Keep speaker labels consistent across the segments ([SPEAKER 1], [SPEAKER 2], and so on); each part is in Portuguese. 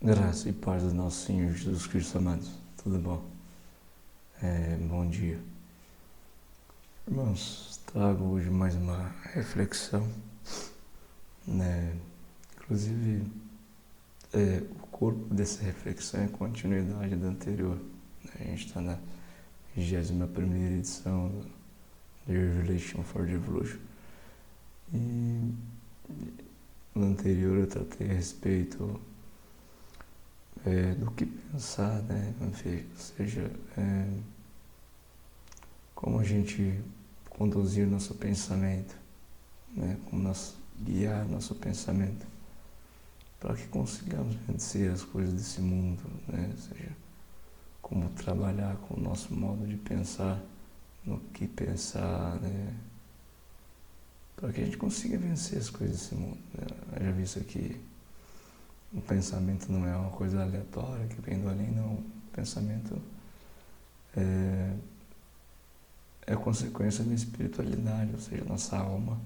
[SPEAKER 1] Graça e paz do nosso Senhor Jesus Cristo, amados. Tudo bom? Bom dia. Irmãos, trago hoje mais uma reflexão, né? Inclusive, o corpo dessa reflexão é a continuidade da anterior. A gente está na 21ª edição do Revelation for the Evolution. E no anterior eu tratei a respeito do que pensar, né? Enfim, ou seja, como a gente conduzir nosso pensamento, né? Como guiar nosso pensamento para que consigamos vencer as coisas desse mundo, né? Ou seja, como trabalhar com o nosso modo de pensar, no que pensar, né? Para que a gente consiga vencer as coisas desse mundo, né? Eu já vi isso aqui. O pensamento não é uma coisa aleatória que vem do além, não. O pensamento é consequência da espiritualidade, ou seja, nossa alma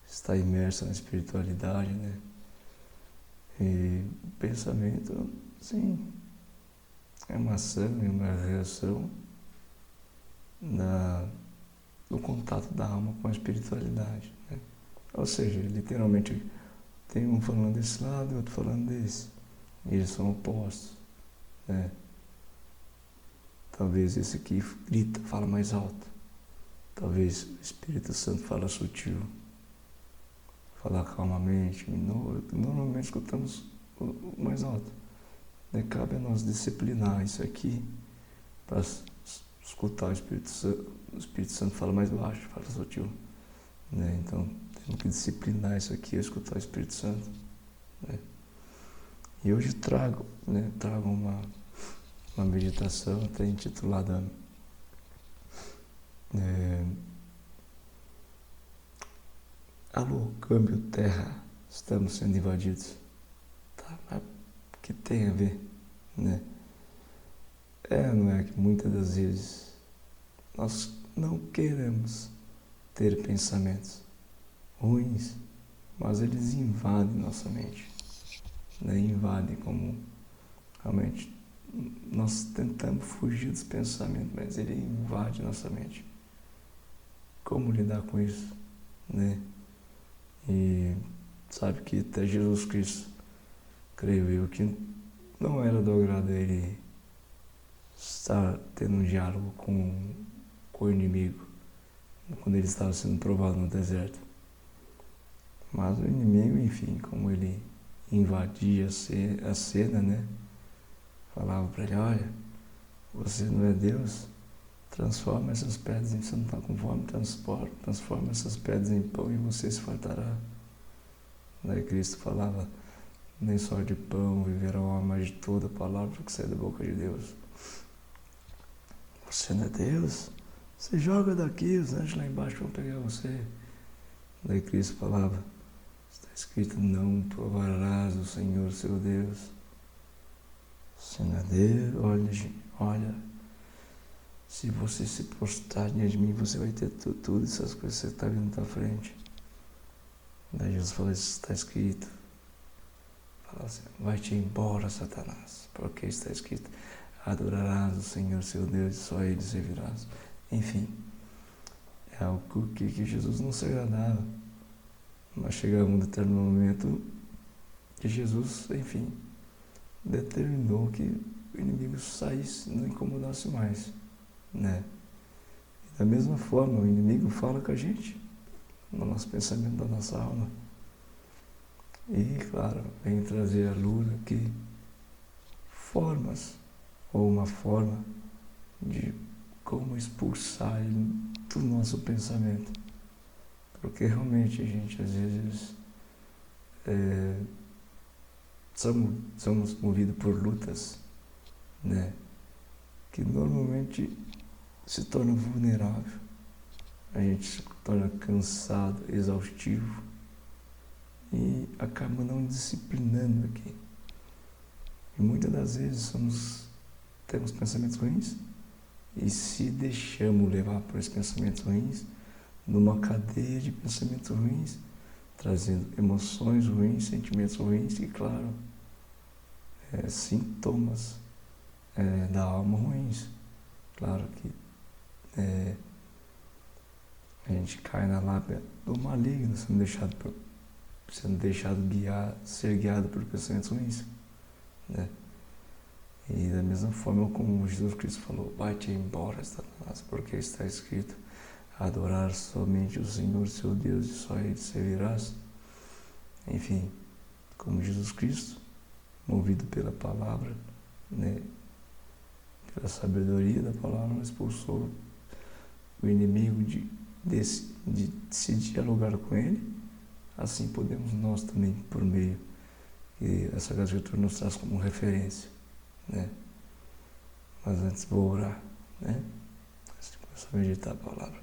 [SPEAKER 1] está imersa na espiritualidade, né? E o pensamento, sim, é uma ação e uma reação do contato da alma com a espiritualidade, né? Ou seja, literalmente, tem um falando desse lado e outro falando desse. E eles são opostos, né? Talvez esse aqui grita, fala mais alto. Talvez o Espírito Santo fala sutil, fala calmamente. Normalmente escutamos o mais alto, né? Cabe a nós disciplinar isso aqui para escutar o Espírito Santo. O Espírito Santo fala mais baixo, fala sutil, né? Então temos que disciplinar isso aqui, escutar o Espírito Santo, né? E hoje trago uma meditação até intitulada Alô, câmbio terra, estamos sendo invadidos. Tá, mas o que tem a ver, né? Não é que muitas das vezes nós não queremos ter pensamentos ruins, mas eles invadem nossa mente, né? Invadem como realmente nós tentamos fugir dos pensamentos, mas ele invade nossa mente. Como lidar com isso, né? E sabe que até Jesus Cristo, creio eu, que não era do agrado dele estar tendo um diálogo com o inimigo quando ele estava sendo provado no deserto. Mas o inimigo, enfim, como ele invadia a cena, né? Falava para ele: olha, você não é Deus, transforma essas pedras em... Você não está com fome, transforma essas pedras em pão e você se fartará. Daí Cristo falava: nem só de pão viverá o homem, mas de toda palavra que sai da boca de Deus. Você não é Deus? Você joga daqui, os anjos lá embaixo vão pegar você. Daí Cristo falava: está escrito, não provarás o Senhor seu Deus. Você não é Deus? Olha, se você se prostrar diante de mim, você vai ter tudo essas coisas que você está vendo na tua frente. Daí Jesus falou: isso está escrito. Fala assim: vai-te embora, Satanás, porque está escrito, adorarás o Senhor seu Deus e só Ele servirás. Enfim, é algo que Jesus não se agradava. Mas chegava um determinado momento que Jesus, enfim, determinou que o inimigo saísse, não incomodasse mais, né? E da mesma forma, o inimigo fala com a gente, no nosso pensamento, da nossa alma. E, claro, vem trazer à luz aqui formas, ou uma forma de como expulsar ele do nosso pensamento. Porque realmente, gente, às vezes somos movidos por lutas, né? Que normalmente se torna vulnerável. A gente se torna cansado, exaustivo e acaba não disciplinando aqui. E muitas das vezes temos pensamentos ruins e se deixamos levar por esses pensamentos ruins, numa cadeia de pensamentos ruins, trazendo emoções ruins, sentimentos ruins e, claro, sintomas da alma ruins. Claro que a gente cai na lábia do maligno, sendo deixado ser guiado por pensamentos ruins, né? E da mesma forma como Jesus Cristo falou, vai-te embora, Satanás, porque está escrito, adorar somente o Senhor, seu Deus, e só Ele servirás. Enfim, como Jesus Cristo, movido pela palavra, né, pela sabedoria da palavra, expulsou o inimigo de se dialogar com ele. Assim podemos nós também, por meio, e essa Escritura nos traz como referência, né? Mas antes vou orar, né? Antes de começar a meditar a palavra.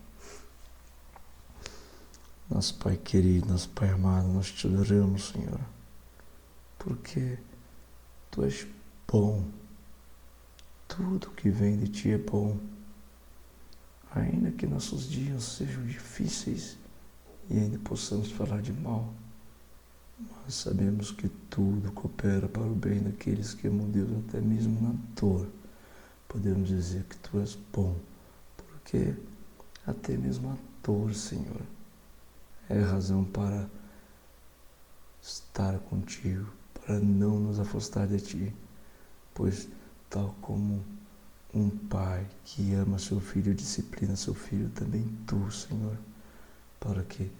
[SPEAKER 1] Nosso Pai querido, nosso Pai amado, nós te adoramos, Senhor, porque Tu és bom. Tudo que vem de Ti é bom. Ainda que nossos dias sejam difíceis e ainda possamos falar de mal, nós sabemos que tudo coopera para o bem daqueles que amam Deus, até mesmo na dor. Podemos dizer que Tu és bom, porque até mesmo a dor, Senhor, é razão para estar contigo, para não nos afastar de Ti, pois tal como um pai que ama seu filho, disciplina seu filho, também Tu, Senhor, para que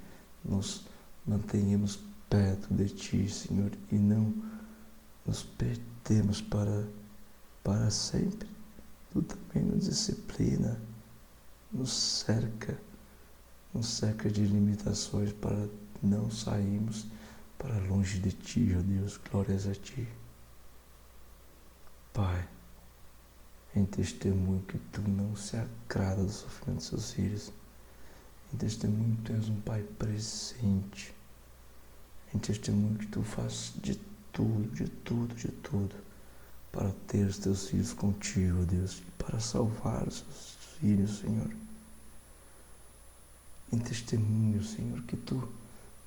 [SPEAKER 1] nos mantenhamos perto de Ti, Senhor, e não nos perdemos para sempre. Tu também nos disciplina, nos cerca de limitações para não sairmos para longe de Ti, ó Deus, glórias a Ti. Pai, em testemunho que Tu não se agrada do sofrimento dos Seus filhos, em testemunho que Tu és um Pai presente, em testemunho que Tu fazes de tudo, para ter os Teus filhos contigo, ó Deus, e para salvar os Seus filhos, Senhor. Em testemunho, Senhor, que Tu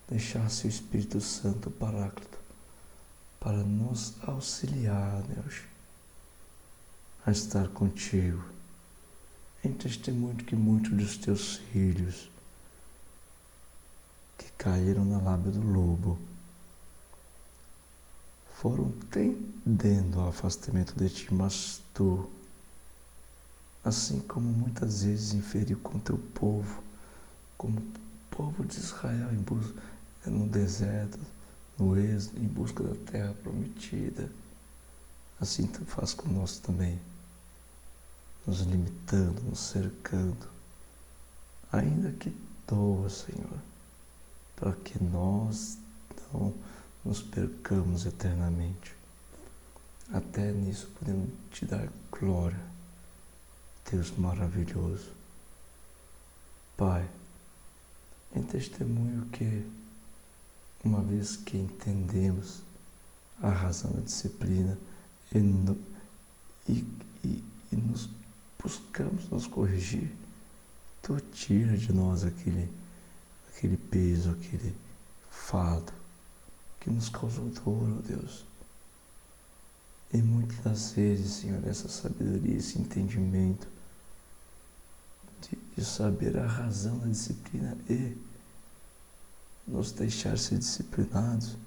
[SPEAKER 1] deixasse o Espírito Santo, o Paráclito, para nos auxiliar, Deus, a estar contigo. Em testemunho de que muitos dos Teus filhos que caíram na lábia do lobo foram tendendo ao afastamento de Ti, mas Tu, assim como muitas vezes inferiu com Teu povo, como o povo de Israel no deserto, no êxodo, em busca da terra prometida, assim Tu faz conosco também, nos limitando, nos cercando, ainda que doa, Senhor, para que nós não nos percamos eternamente. Até nisso podemos Te dar glória, Deus maravilhoso. Pai, em testemunho que, uma vez que entendemos a razão da disciplina e nos buscamos nos corrigir, Tu tira de nós aquele peso, aquele fardo que nos causou dor, ó Deus. E muitas das vezes, Senhor, essa sabedoria, esse entendimento de saber a razão da disciplina e nos deixar ser disciplinados,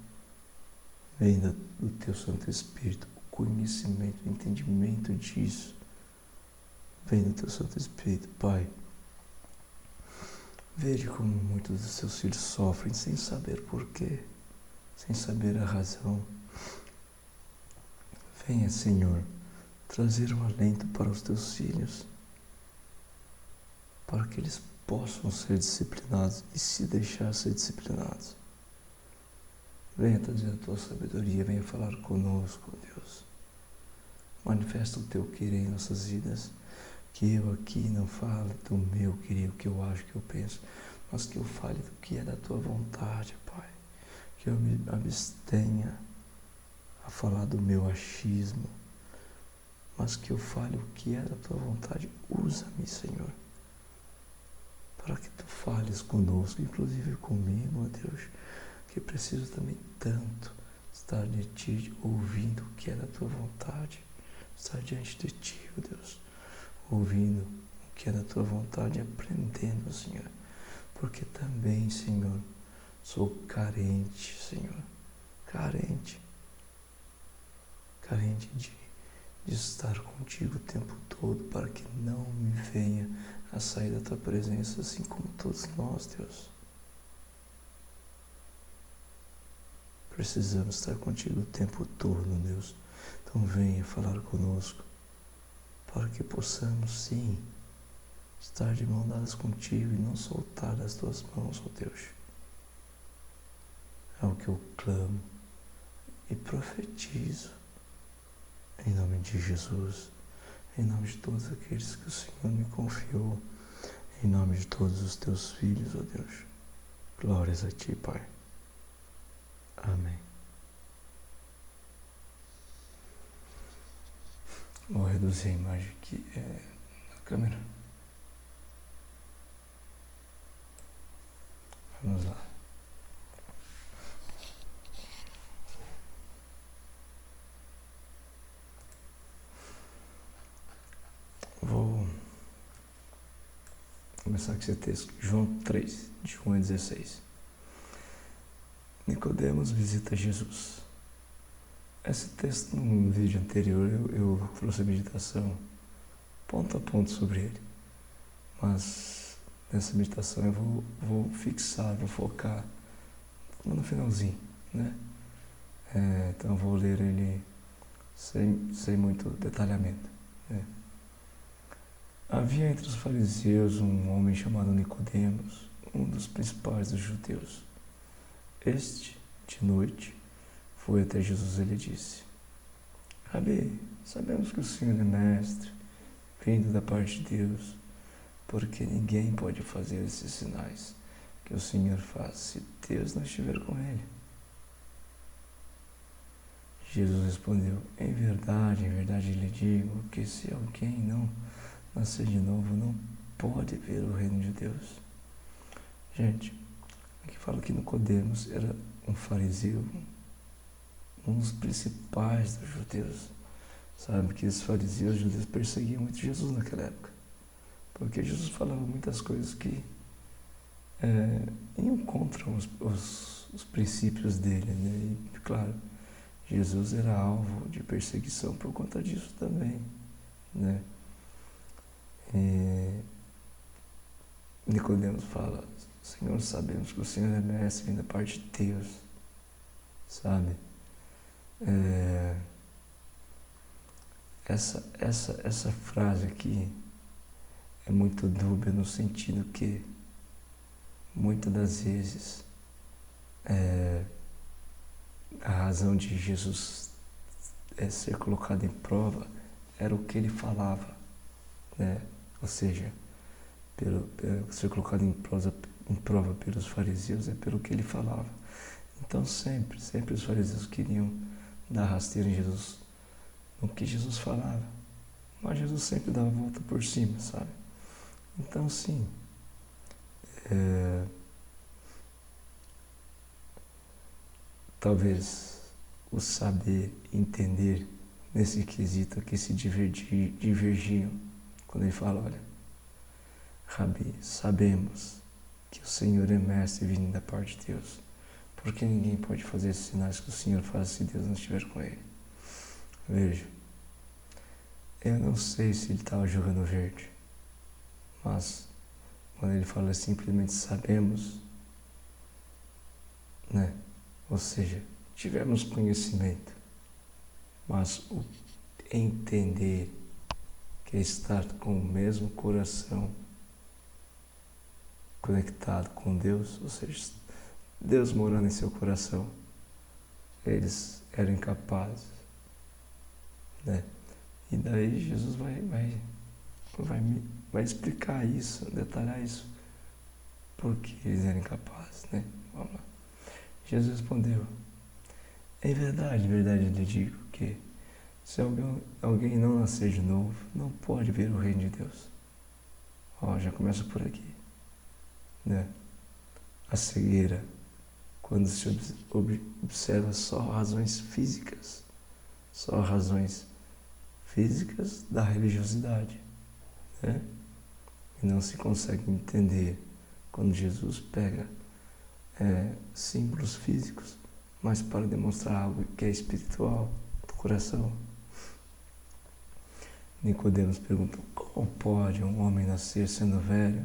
[SPEAKER 1] vem do Teu Santo Espírito, o conhecimento, o entendimento disso, vem do Teu Santo Espírito, Pai. Veja como muitos dos Seus filhos sofrem sem saber porquê, sem saber a razão. Venha, Senhor, trazer um alento para os Teus filhos, para que eles possam ser disciplinados e se deixar ser disciplinados. Venha trazer a Tua sabedoria, venha falar conosco, ó Deus. Manifesta o Teu querer em nossas vidas, que eu aqui não fale do meu querer, o que eu acho, que eu penso, mas que eu fale do que é da Tua vontade, Pai. Que eu me abstenha a falar do meu achismo, mas que eu fale o que é da Tua vontade. Usa-me, Senhor, para que Tu fales conosco, inclusive comigo, ó Deus, que preciso também tanto estar de Ti, ouvindo o que é da Tua vontade, estar diante de Ti, ó Deus, ouvindo o que é da Tua vontade, aprendendo, Senhor, porque também, Senhor, sou carente, Senhor, carente de estar contigo o tempo todo, para que não me venha a sair da Tua presença, assim como todos nós, Deus. Precisamos estar contigo o tempo todo, Deus. Então venha falar conosco, para que possamos, sim, estar de mãos dadas contigo e não soltar das Tuas mãos, ó Deus. É o que eu clamo e profetizo, em nome de Jesus, em nome de todos aqueles que o Senhor me confiou, em nome de todos os Teus filhos, ó Deus. Glórias a Ti, Pai. Amém. Vou reduzir a imagem aqui na câmera. Vamos lá. Vou começar com esse texto, João 3, de 1 a 16. Nicodemos visita Jesus. Esse texto, no vídeo anterior, eu trouxe a meditação ponto a ponto sobre ele. Mas nessa meditação eu vou fixar, vou focar no finalzinho, né? Então eu vou ler ele sem muito detalhamento, né? Havia entre os fariseus um homem chamado Nicodemos, um dos principais dos judeus. Este, de noite, foi até Jesus e lhe disse: Rabi, sabemos que o Senhor é mestre, vindo da parte de Deus, porque ninguém pode fazer esses sinais que o Senhor faz se Deus não estiver com ele. Jesus respondeu: em verdade lhe digo que se alguém não nascer de novo, não pode ver o reino de Deus. Gente, aqui fala que Nicodemos era um fariseu, um dos principais dos judeus. Sabe que esses fariseus judeus perseguiam muito Jesus naquela época, porque Jesus falava muitas coisas que iam contra os princípios dele, né? E, claro, Jesus era alvo de perseguição por conta disso também, né? Nicodemos fala: Senhor, sabemos que o Senhor é mestre, vem da parte de Deus, sabe? Essa frase aqui é muito dúbia no sentido que muitas das vezes a razão de Jesus ser colocado em prova era o que ele falava, né? Ou seja, ser colocado em prova pelos fariseus é pelo que ele falava. Então sempre os fariseus queriam dar rasteira em Jesus, no que Jesus falava, mas Jesus sempre dava a volta por cima, sabe? Então sim, talvez o saber, entender nesse quesito aqui se divergiam quando ele fala: olha, Rabi, sabemos que o Senhor é mestre vindo da parte de Deus, porque ninguém pode fazer esses sinais que o Senhor faz se Deus não estiver com ele. Veja, eu não sei se ele estava jogando verde, mas quando ele fala simplesmente sabemos, né? Ou seja, tivemos conhecimento, mas o entender, que é estar com o mesmo coração conectado com Deus, ou seja, Deus morando em seu coração, eles eram incapazes, né? E daí Jesus vai explicar isso, detalhar isso, porque eles eram incapazes, né? Vamos lá. Jesus respondeu: em verdade lhe digo que se alguém não nascer de novo, não pode ver o reino de Deus. Já começa por aqui, né? A cegueira quando se observa só razões físicas da religiosidade, né? E não se consegue entender quando Jesus pega símbolos físicos, mas para demonstrar algo que é espiritual do coração. Nicodemos perguntou: como pode um homem nascer sendo velho?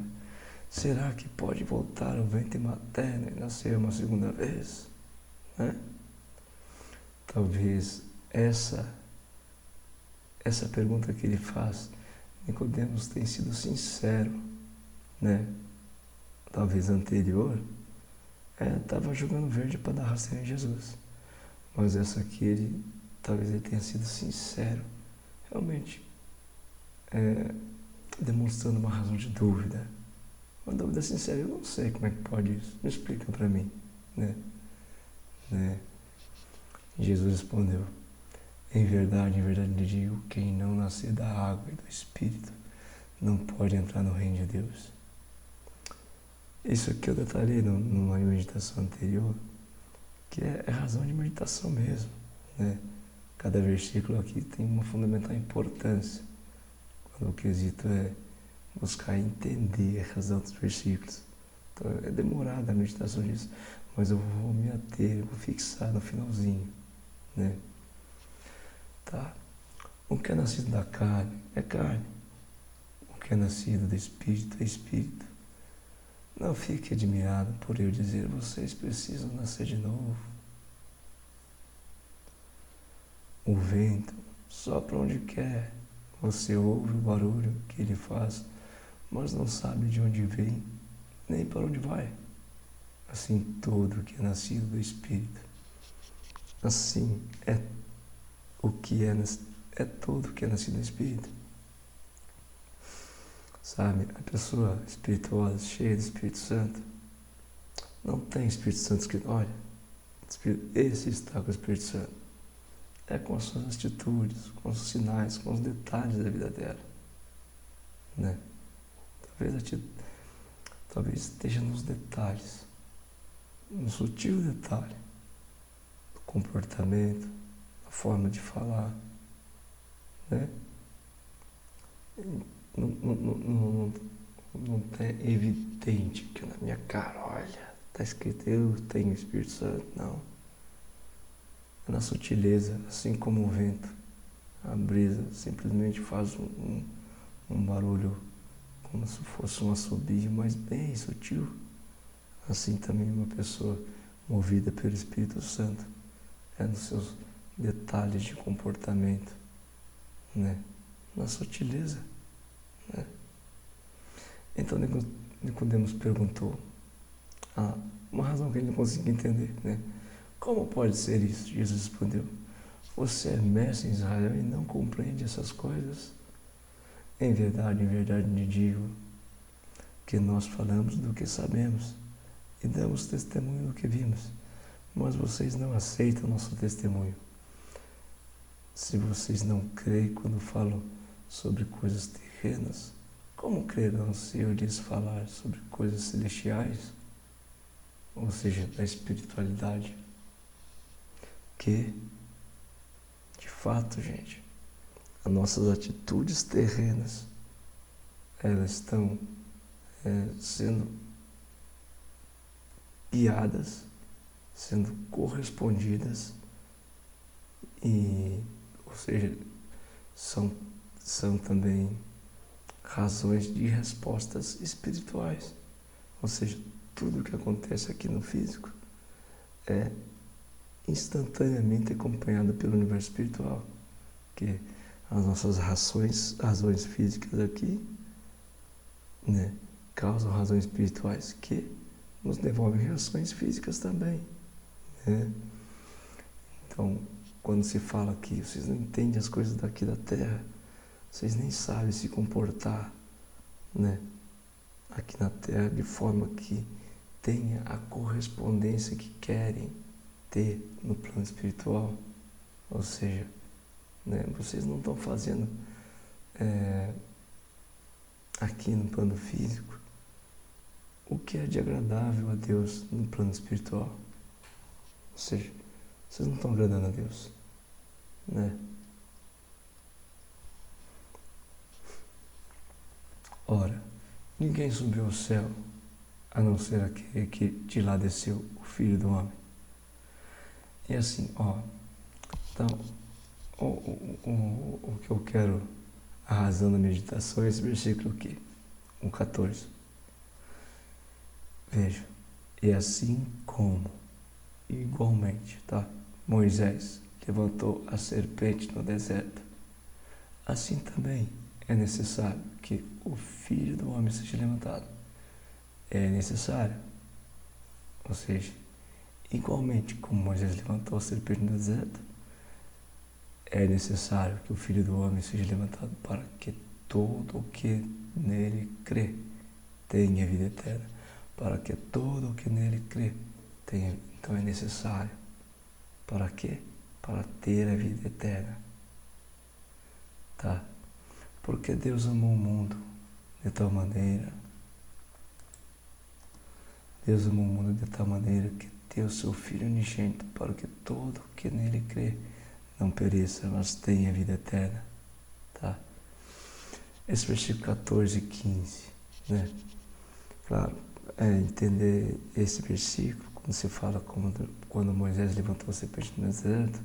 [SPEAKER 1] Será que pode voltar ao ventre materno e nascer uma segunda vez? Né? Talvez essa pergunta que ele faz, Nicodemos tenha sido sincero, né? Talvez anterior, estava jogando verde para dar rasteira em Jesus. Mas essa aqui, talvez ele tenha sido sincero, realmente, demonstrando uma razão de dúvida. Uma dúvida sincera: eu não sei como é que pode isso, me explica para mim, né? Jesus respondeu: em verdade lhe digo, quem não nascer da água e do Espírito não pode entrar no reino de Deus. Isso aqui eu detalhei numa meditação anterior, que é razão de meditação mesmo, né? Cada versículo aqui tem uma fundamental importância, quando o quesito é buscar entender a razão dos versículos. Então é demorada a meditação disso, mas eu vou me ater, vou fixar no finalzinho, né? Tá? O que é nascido da carne é carne, o que é nascido do Espírito é Espírito. Não fique admirado por eu dizer: vocês precisam nascer de novo. O vento sopra onde quer, você ouve o barulho que ele faz, mas não sabe de onde vem, nem para onde vai. Assim todo o que é nascido do Espírito. Assim é todo o que é nascido do Espírito. Sabe, a pessoa espirituosa, cheia do Espírito Santo, não tem Espírito Santo escrito: olha, esse está com o Espírito Santo. É com as suas atitudes, com os sinais, com os detalhes da vida dela, né? Talvez esteja nos detalhes, no sutil detalhe do comportamento, da forma de falar, né? Não é evidente que na minha cara, olha, está escrito eu tenho o Espírito Santo. Não. É na sutileza, assim como o vento. A brisa simplesmente faz um barulho como se fosse um assobio, mas bem sutil. Assim também uma pessoa movida pelo Espírito Santo é nos seus detalhes de comportamento, né? Na sutileza, né? Então Nicodemos perguntou uma razão que ele não conseguia entender, né? Como pode ser isso? Jesus respondeu: você é mestre em Israel e não compreende essas coisas? Em verdade lhe digo que nós falamos do que sabemos e damos testemunho do que vimos, mas vocês não aceitam o nosso testemunho. Se vocês não creem quando falo sobre coisas terrenas, como crerão se eu lhes falar sobre coisas celestiais? Ou seja, da espiritualidade. Que, de fato, gente, as nossas atitudes terrenas, elas estão sendo guiadas, sendo correspondidas, ou seja, são também razões de respostas espirituais. Ou seja, tudo o que acontece aqui no físico é instantaneamente acompanhado pelo universo espiritual, que as nossas razões físicas aqui, né, causam razões espirituais que nos devolvem reações físicas também, né? Então, quando se fala que vocês não entendem as coisas daqui da Terra, vocês nem sabem se comportar, né, aqui na Terra de forma que tenha a correspondência que querem ter no plano espiritual. Ou seja, né, vocês não estão fazendo aqui no plano físico o que é de agradável a Deus no plano espiritual. seja, vocês não estão agradando a Deus, né? Ora, ninguém subiu ao céu, a não ser aquele que de lá desceu, o Filho do Homem. E assim, então, o que eu quero, a razão da meditação é esse versículo aqui, o 14. Veja, e assim como, igualmente, tá? Moisés levantou a serpente no deserto, assim também é necessário que o Filho do Homem seja levantado. É necessário. Ou seja, igualmente como Moisés levantou a serpente no deserto, é necessário que o Filho do Homem seja levantado para que todo o que nele crê tenha vida eterna. Para que todo o que nele crê tenha. Então é necessário. Para quê? Para ter a vida eterna. Tá? Porque Deus amou o mundo de tal maneira. Deus amou o mundo de tal maneira que deu seu Filho unigênito para que todo o que nele crê não pereça, mas tenha vida eterna. Tá? Esse versículo 14 e 15, né? Claro, entender esse versículo, quando se fala quando Moisés levantou a serpente no deserto,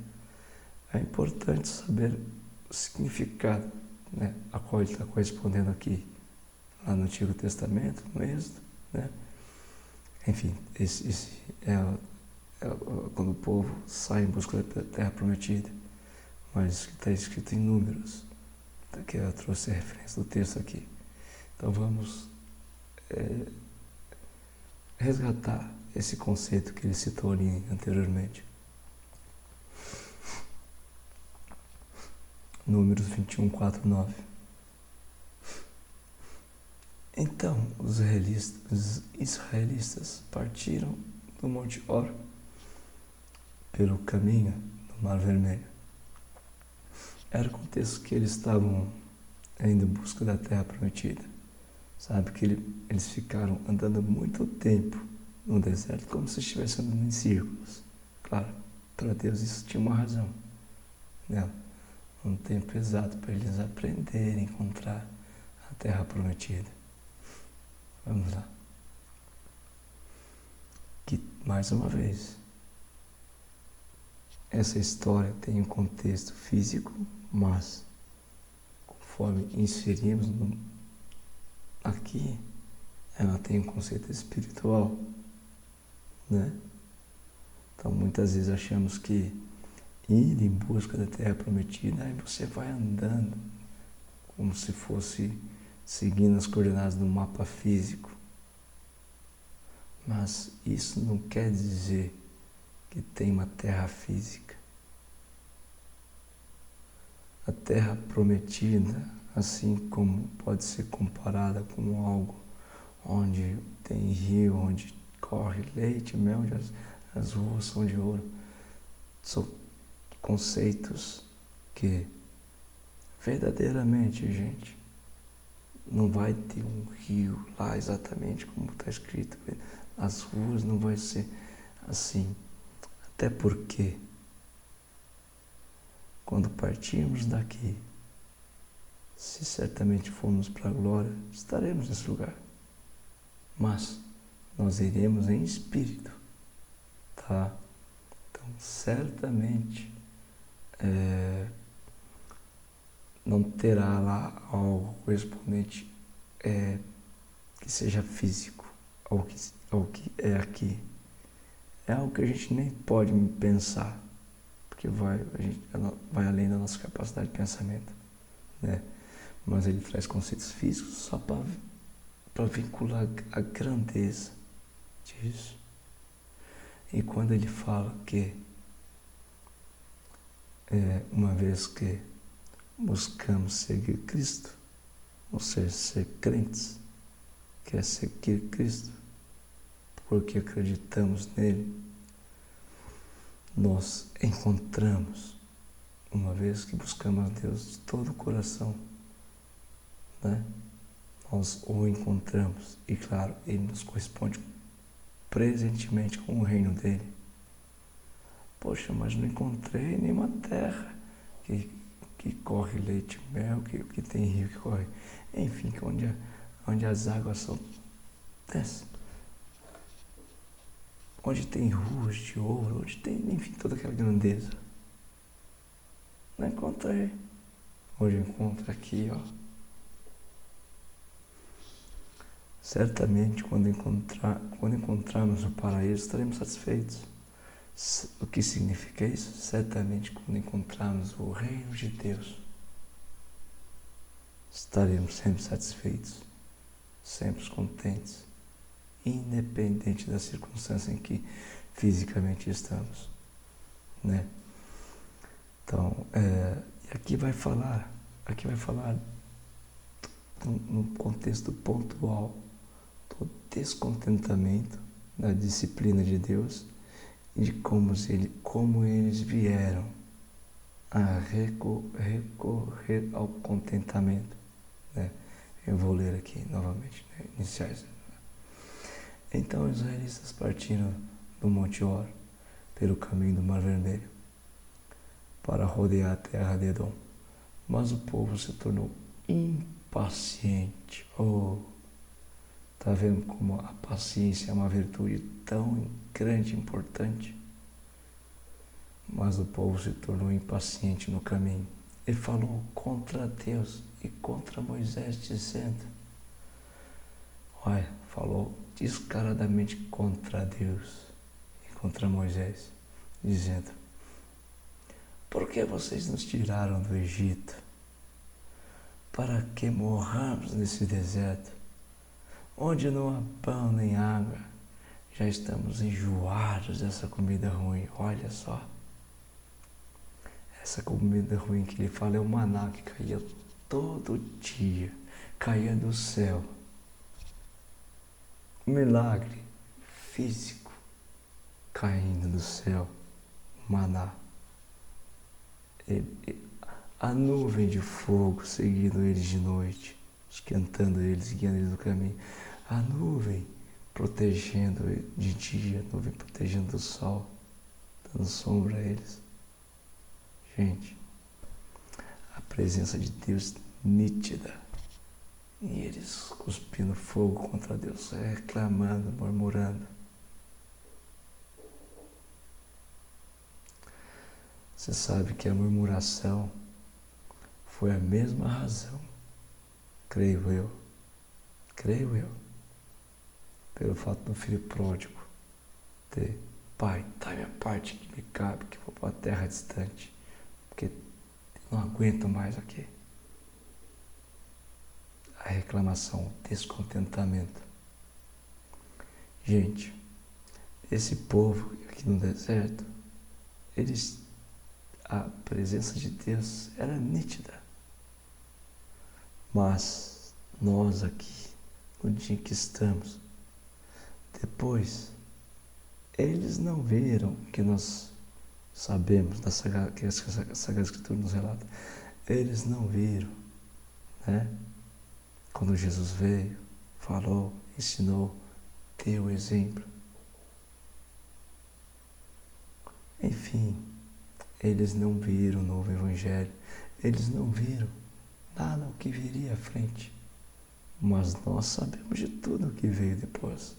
[SPEAKER 1] é importante saber o significado, né, a qual ele está correspondendo aqui, lá no Antigo Testamento, no Êxodo, né? Enfim, esse quando o povo sai em busca da terra prometida, mas que está escrito em Números, que eu trouxe a referência do texto aqui. Então vamos resgatar esse conceito que ele citou ali anteriormente. Números 21, 4, 9. Então os israelitas partiram do Monte Hor pelo caminho do Mar Vermelho. Era o contexto que eles estavam indo em busca da terra prometida. Sabe que eles ficaram andando muito tempo no deserto, como se estivessem andando em círculos. Claro, para Deus isso tinha uma razão, né? Um tempo exato para eles aprenderem a encontrar a terra prometida. Vamos lá. Que, mais uma vez, essa história tem um contexto físico, mas conforme inserimos aqui, ela tem um conceito espiritual, né? Então muitas vezes achamos que ir em busca da terra prometida, aí você vai andando como se fosse seguindo as coordenadas do mapa físico. Mas isso não quer dizer que tem uma terra física. A terra prometida, assim como pode ser comparada com algo onde tem rio, onde corre leite, mel, onde as ruas são de ouro, são conceitos que verdadeiramente, gente, não vai ter um rio lá exatamente como está escrito. As ruas não vai ser assim. Até porque, quando partirmos daqui, se certamente formos para a glória, estaremos nesse lugar. Mas nós iremos em espírito, tá? Então, certamente, não terá lá algo correspondente que seja físico ao que é aqui. É algo que a gente nem pode pensar, porque vai além da nossa capacidade de pensamento, né? Mas ele traz conceitos físicos só para vincular a grandeza disso. E quando ele fala que, uma vez que buscamos seguir Cristo, ou seja, ser crentes, que é seguir Cristo, porque acreditamos nele, nós encontramos, uma vez que buscamos a Deus de todo o coração, né? Nós o encontramos e, claro, ele nos corresponde presentemente com o reino dele. Poxa, mas não encontrei nenhuma terra que corre leite e mel, que tem rio que corre. Enfim, onde as águas são dessas. Onde tem ruas de ouro, onde tem, enfim, toda aquela grandeza. Não encontrei. Hoje eu encontro aqui, ó. Certamente, quando encontrarmos o paraíso, estaremos satisfeitos. O que significa isso? Certamente, quando encontrarmos o reino de Deus, estaremos sempre satisfeitos, sempre contentes, independente da circunstância em que fisicamente estamos, né? Então, aqui vai falar num contexto pontual do descontentamento da disciplina de Deus e de como eles vieram a recorrer ao contentamento, né? Eu vou ler aqui novamente, né? Iniciais. Então os israelitas partiram do Monte Hor pelo caminho do Mar Vermelho para rodear a terra de Edom, mas o povo se tornou impaciente. Tá vendo como a paciência é uma virtude tão grande e importante? Mas o povo se tornou impaciente no caminho e falou contra Deus e contra Moisés, dizendo, falou descaradamente contra Deus e contra Moisés, dizendo, por que vocês nos tiraram do Egito? Para que morramos nesse deserto, onde não há pão nem água? Já estamos enjoados dessa comida ruim. Olha só. Essa comida ruim que ele fala é o maná que caía todo dia, caía do céu. Um milagre físico caindo do céu, maná. A nuvem de fogo seguindo eles de noite, esquentando eles, guiando eles no caminho. A nuvem protegendo de dia, a nuvem protegendo do sol, dando sombra a eles. Gente, a presença de Deus nítida. E eles cuspindo fogo contra Deus, reclamando, murmurando. Você sabe que a murmuração foi a mesma razão, creio eu, pelo fato do filho pródigo ter, pai, dá minha parte que me cabe, que vou para a terra distante, porque não aguento mais aqui. A reclamação, o descontentamento. Gente, esse povo aqui no deserto, a presença de Deus era nítida. Mas nós aqui, no dia em que estamos, depois, eles não viram que nós sabemos, que a Sagrada Escritura nos relata. Eles não viram, né? Quando Jesus veio, falou, ensinou, deu exemplo. Enfim, eles não viram o novo Evangelho, eles não viram nada o que viria à frente. Mas nós sabemos de tudo o que veio depois.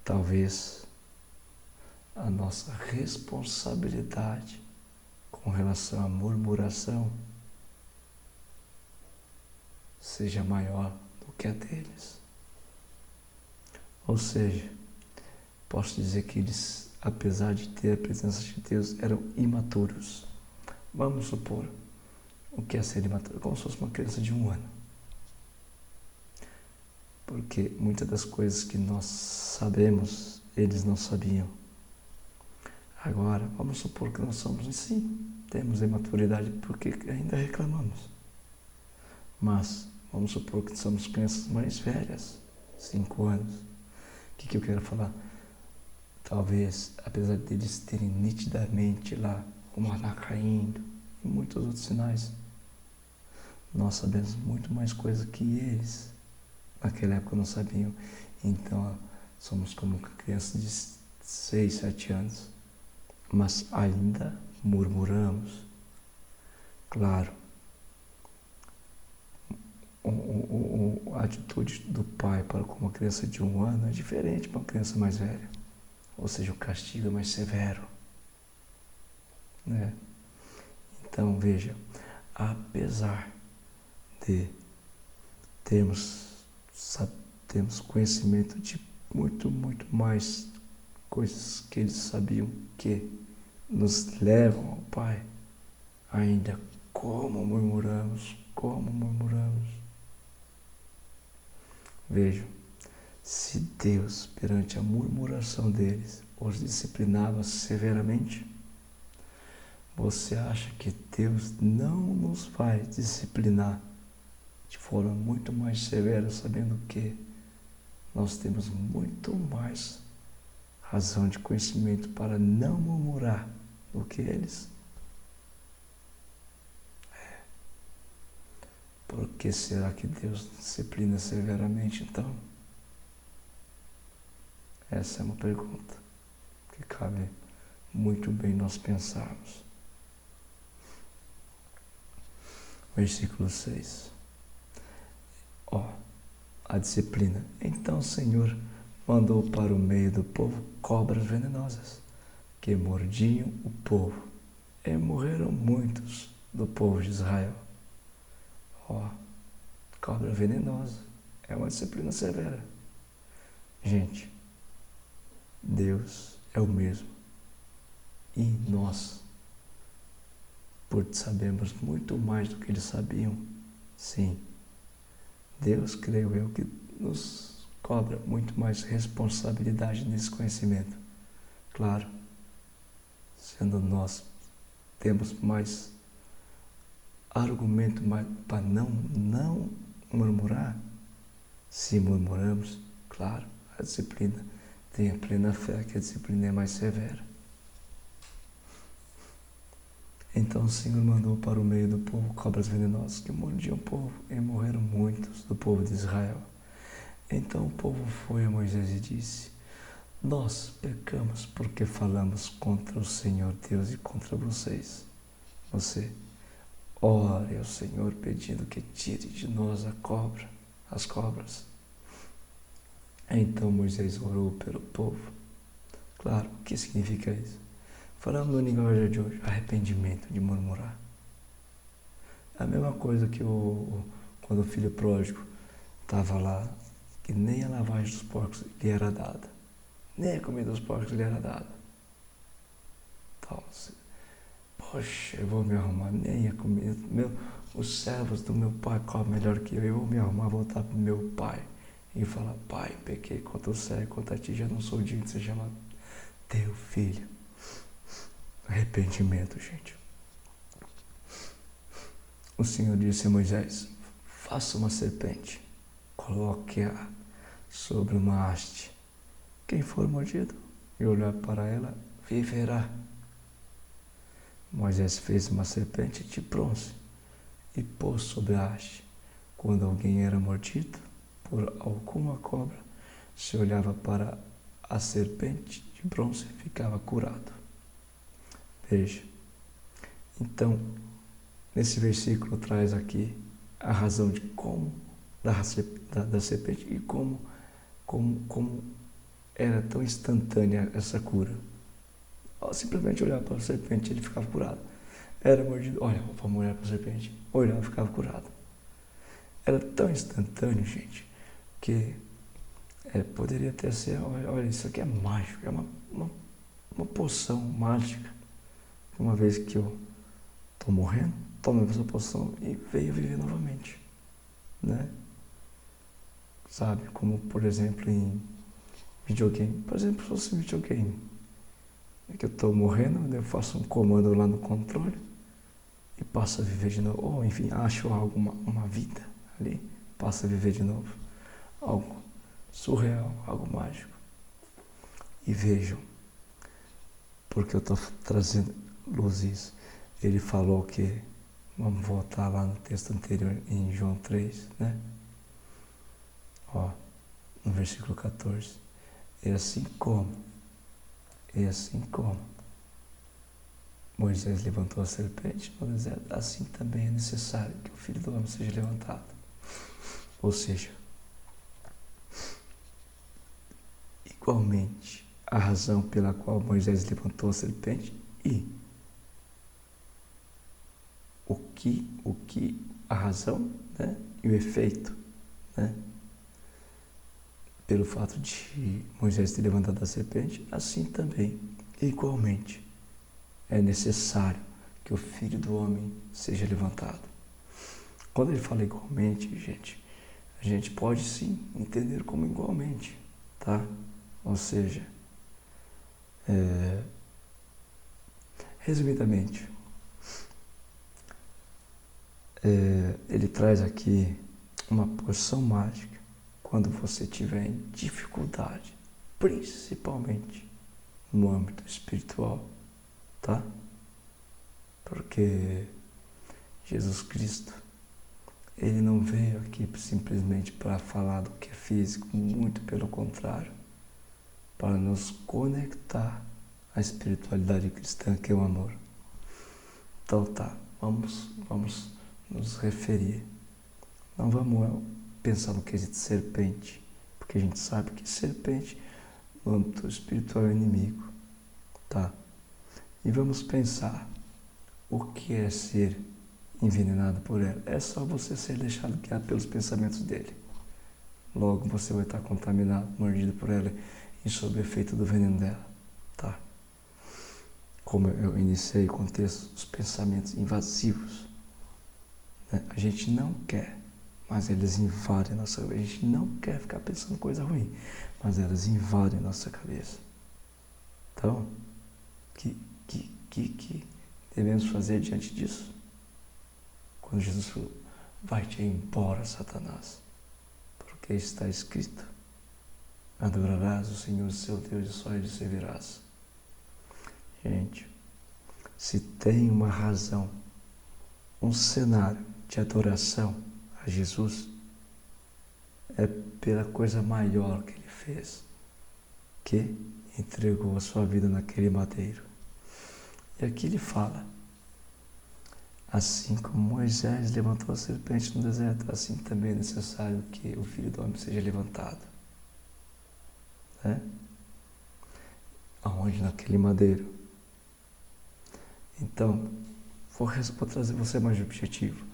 [SPEAKER 1] Talvez a nossa responsabilidade com relação à murmuração seja maior do que a deles. Ou seja, posso dizer que eles, apesar de ter a presença de Deus, eram imaturos. Vamos supor, o que é ser imaturo? Como se fosse uma criança de 1 ano. Porque muitas das coisas que nós sabemos, eles não sabiam. Agora, vamos supor que nós somos assim, temos imaturidade porque ainda reclamamos. Mas, vamos supor que somos crianças mais velhas, 5 anos. O que eu quero falar? Talvez, apesar deles terem nitidamente lá o maná caindo e muitos outros sinais, nós sabemos muito mais coisas que eles naquela época não sabiam. Então, somos como crianças de 6, 7 anos. mas ainda murmuramos. Claro, a atitude do pai para com uma criança de 1 ano é diferente para uma criança mais velha. Ou seja, o castigo é mais severo, né? Então, veja, apesar de termos conhecimento de muito mais coisas que eles sabiam que nos levam ao Pai, ainda como murmuramos. Vejam, se Deus, perante a murmuração deles, os disciplinava severamente, você acha que Deus não nos vai disciplinar de forma muito mais severa, sabendo que nós temos muito mais razão de conhecimento para não murmurar do que eles? Por que será que Deus disciplina severamente, então? Essa é uma pergunta que cabe muito bem nós pensarmos. Versículo 6. A disciplina. Então o Senhor mandou para o meio do povo cobras venenosas, que mordiam o povo, e morreram muitos do povo de Israel. Cobra venenosa é uma disciplina severa. Gente, Deus é o mesmo. E nós, por sabermos muito mais do que eles sabiam, sim, Deus, creio eu, que nos cobra muito mais responsabilidade nesse conhecimento. Claro, sendo nós, temos mais argumento para não murmurar. Se murmuramos, claro, a disciplina, tenha plena fé que a disciplina é mais severa. Então o Senhor mandou para o meio do povo cobras venenosas que mordiam o povo, e morreram muitos do povo de Israel. Então o povo foi a Moisés e disse: nós pecamos porque falamos contra o Senhor Deus e contra vocês. Você ore ao Senhor pedindo que tire de nós as cobras. Então Moisés orou pelo povo. Claro, o que significa isso? Falando no linguagem de hoje, arrependimento de murmurar. É a mesma coisa que quando o filho pródigo estava lá, que nem a lavagem dos porcos lhe era dada, nem a comida dos porcos lhe era dada. Então, poxa, eu vou me arrumar, nem a comida, os servos do meu pai comem melhor que eu vou me arrumar, voltar para o meu pai e falar: pai, pequei contra o céu e contra ti, já não sou digno de ser chamado teu filho. Arrependimento, gente. O Senhor disse a Moisés: faça uma serpente, coloque-a sobre uma haste. Quem for mordido e olhar para ela, viverá. Moisés fez uma serpente de bronze e pôs sobre a haste. Quando alguém era mordido por alguma cobra, se olhava para a serpente de bronze, ficava curado. Veja, então, nesse versículo traz aqui a razão de como, da serpente, e como era tão instantânea essa cura. Ao simplesmente olhar para a serpente, ele ficava curado. Era mordido, olha, vamos olhar para a serpente, olhava, ficava curado. Era tão instantâneo, gente, que poderia até ser, olha, isso aqui é mágico, é uma poção mágica. Uma vez que eu estou morrendo, tomo essa poção e veio viver novamente, né? Sabe, como por exemplo em videogame. Por exemplo, se fosse videogame, que eu estou morrendo, eu faço um comando lá no controle e passo a viver de novo. Ou enfim, acho uma vida ali, passo a viver de novo. Algo surreal, algo mágico. E vejam, porque eu estou trazendo luz isso. Ele falou que, vamos voltar lá no texto anterior, em João 3, né? No versículo 14. E assim como Moisés levantou a serpente no deserto, assim também é necessário que o Filho do Homem seja levantado. Ou seja, igualmente, a razão pela qual Moisés levantou a serpente e a razão, né, e o efeito, né, pelo fato de Moisés ter levantado a serpente, assim também, igualmente, é necessário que o Filho do Homem seja levantado. Quando ele fala igualmente, a gente pode sim entender como igualmente, tá? Ou seja, resumidamente, ele traz aqui uma porção mágica quando você tiver em dificuldade, principalmente no âmbito espiritual, tá? Porque Jesus Cristo, ele não veio aqui simplesmente para falar do que é físico, muito pelo contrário, para nos conectar à espiritualidade cristã, que é o amor. Então tá, vamos nos referir. Não vamos pensar no quesito serpente, porque a gente sabe que serpente no âmbito espiritual é inimigo, tá? E vamos pensar o que é ser envenenado por ela. É só você ser deixado guiar pelos pensamentos dele. Logo você vai estar contaminado, mordido por ela e sob o efeito do veneno dela, tá? Como eu iniciei o contexto, os pensamentos invasivos, né? A gente não quer, mas eles invadem a nossa cabeça. A gente não quer ficar pensando coisa ruim, mas elas invadem a nossa cabeça. Então, que devemos fazer diante disso? Quando Jesus falou, vai-te embora, Satanás, porque está escrito, adorarás o Senhor seu Deus e só Ele servirás. Gente, se tem uma razão, um cenário de adoração a Jesus, é pela coisa maior que Ele fez, que entregou a sua vida naquele madeiro. E aqui Ele fala, assim como Moisés levantou a serpente no deserto, assim também é necessário que o Filho do Homem seja levantado. Né? Aonde? Naquele madeiro. Então, vou trazer você mais objetivo.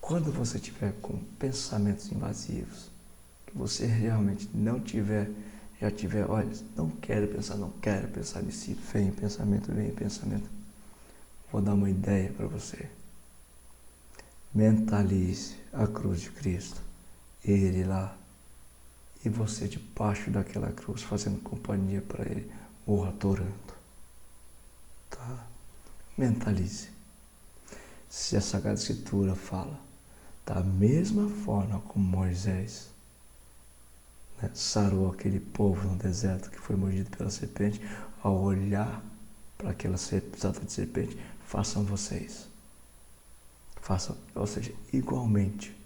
[SPEAKER 1] Quando você tiver com pensamentos invasivos, que você realmente não tiver, já tiver, olha, não quero pensar nisso, vem pensamento. Vou dar uma ideia para você. Mentalize a cruz de Cristo, Ele lá, e você debaixo daquela cruz, fazendo companhia para Ele, ou adorando. Tá? Mentalize. Se a Sagrada Escritura fala, da mesma forma como Moisés, né, sarou aquele povo no deserto que foi mordido pela serpente, ao olhar para aquela estátua de serpente, façam vocês. Façam, ou seja, igualmente.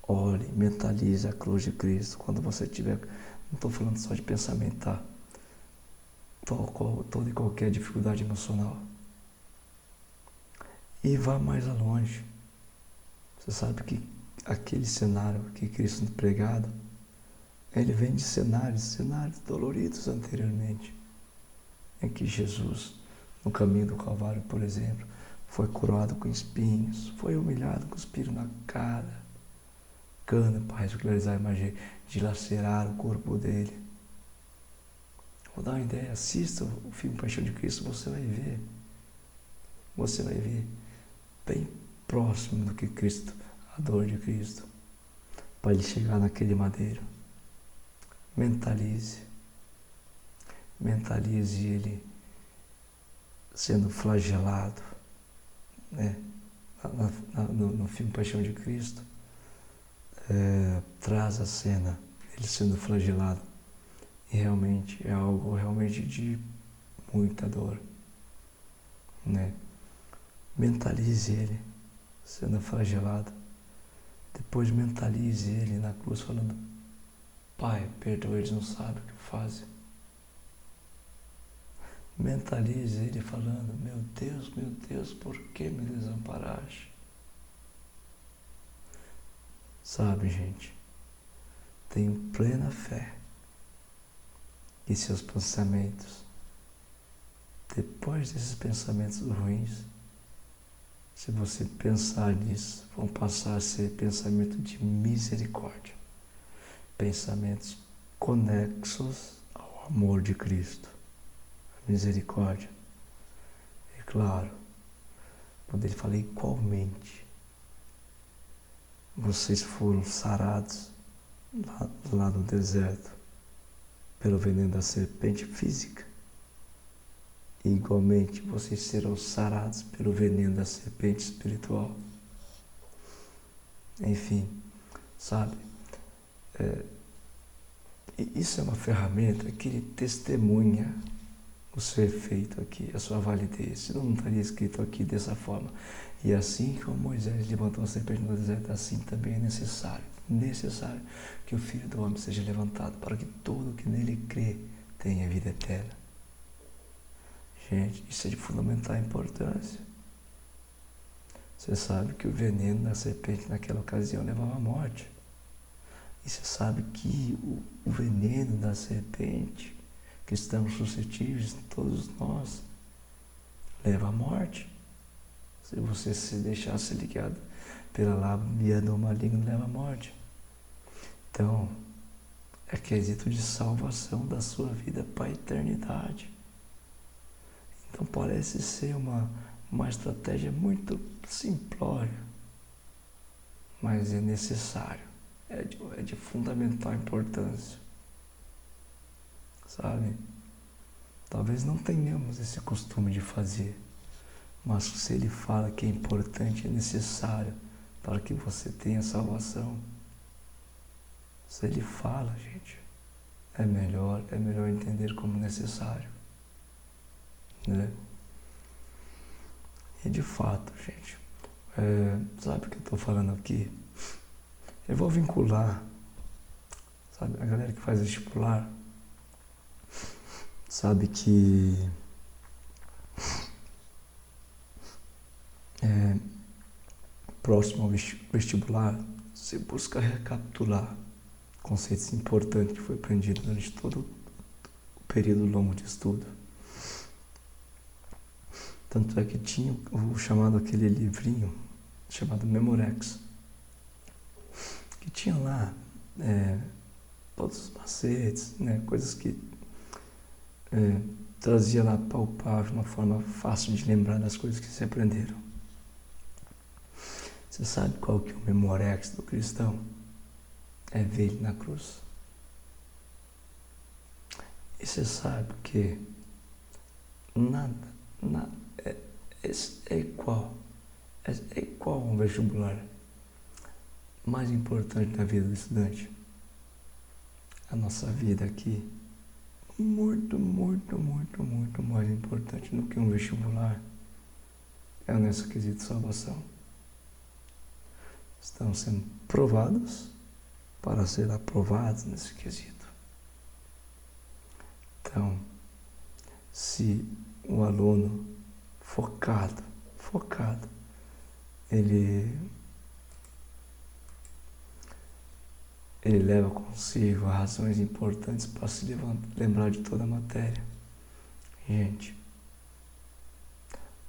[SPEAKER 1] Olhe, mentalize a cruz de Cristo quando você tiver. Não estou falando só de pensamento, tá? Toda e qualquer dificuldade emocional. E vá mais longe. Você sabe que aquele cenário que Cristo nos pregado, ele vem de cenários doloridos anteriormente, em que Jesus, no caminho do Calvário, por exemplo, foi coroado com espinhos, foi humilhado, cuspiram na cara, cana para ridicularizar a imagem, dilacerar o corpo dele. Vou dar uma ideia, assista o filme Paixão de Cristo, você vai ver bem próximo do que Cristo, a dor de Cristo, para ele chegar naquele madeiro. Mentalize ele sendo flagelado, né? No filme Paixão de Cristo, traz a cena, ele sendo flagelado, e realmente é algo realmente de muita dor, né? Mentalize ele sendo flagelado, depois mentalize ele na cruz falando, Pai, perdoa, eles não sabem o que fazem. Mentalize ele falando: meu Deus, por que me desamparaste? Sabe, gente, tenho plena fé que seus pensamentos, depois desses pensamentos ruins, se você pensar nisso, vão passar a ser pensamento de misericórdia, pensamentos conexos ao amor de Cristo, a misericórdia. E claro, quando ele fala igualmente, vocês foram sarados lá no deserto pelo veneno da serpente física, e igualmente vocês serão sarados pelo veneno da serpente espiritual. Enfim, sabe, isso é uma ferramenta que ele testemunha o seu efeito aqui, a sua validez. Senão não estaria escrito aqui dessa forma. E assim como Moisés levantou a serpente no deserto, assim também é necessário que o Filho do Homem seja levantado, para que todo que nele crê tenha vida eterna. Gente, isso é de fundamental importância. Você sabe que o veneno da serpente naquela ocasião levava à morte. E você sabe que o veneno da serpente, que estamos suscetíveis, todos nós, leva à morte. Se você se deixasse ligado pela lábia do maligno, leva à morte. Então, é quesito de salvação da sua vida para a eternidade. Então parece ser uma estratégia muito simplória, mas é necessário, é de fundamental importância, sabe? Talvez não tenhamos esse costume de fazer, mas se ele fala que é importante, é necessário para que você tenha salvação, se ele fala, gente, é melhor entender como necessário, né? E de fato, gente, sabe o que eu estou falando aqui? Eu vou vincular, sabe, a galera que faz vestibular, sabe que próximo ao vestibular, você busca recapitular conceitos importantes que foi aprendido durante todo o período longo de estudo. Tanto é que tinha o chamado aquele livrinho chamado Memorex, que tinha lá todos os macetes, né, coisas que trazia lá palpável, uma forma fácil de lembrar das coisas que se aprenderam. Você sabe qual que é o Memorex do cristão? É ver ele na cruz. E você sabe que nada é igual a um vestibular mais importante da vida do estudante. A nossa vida aqui, muito mais importante do que um vestibular, é o nosso quesito de salvação. Estamos sendo provados para ser aprovados nesse quesito. Então, se o aluno focado, ele leva consigo razões importantes para se lembrar de toda a matéria. Gente,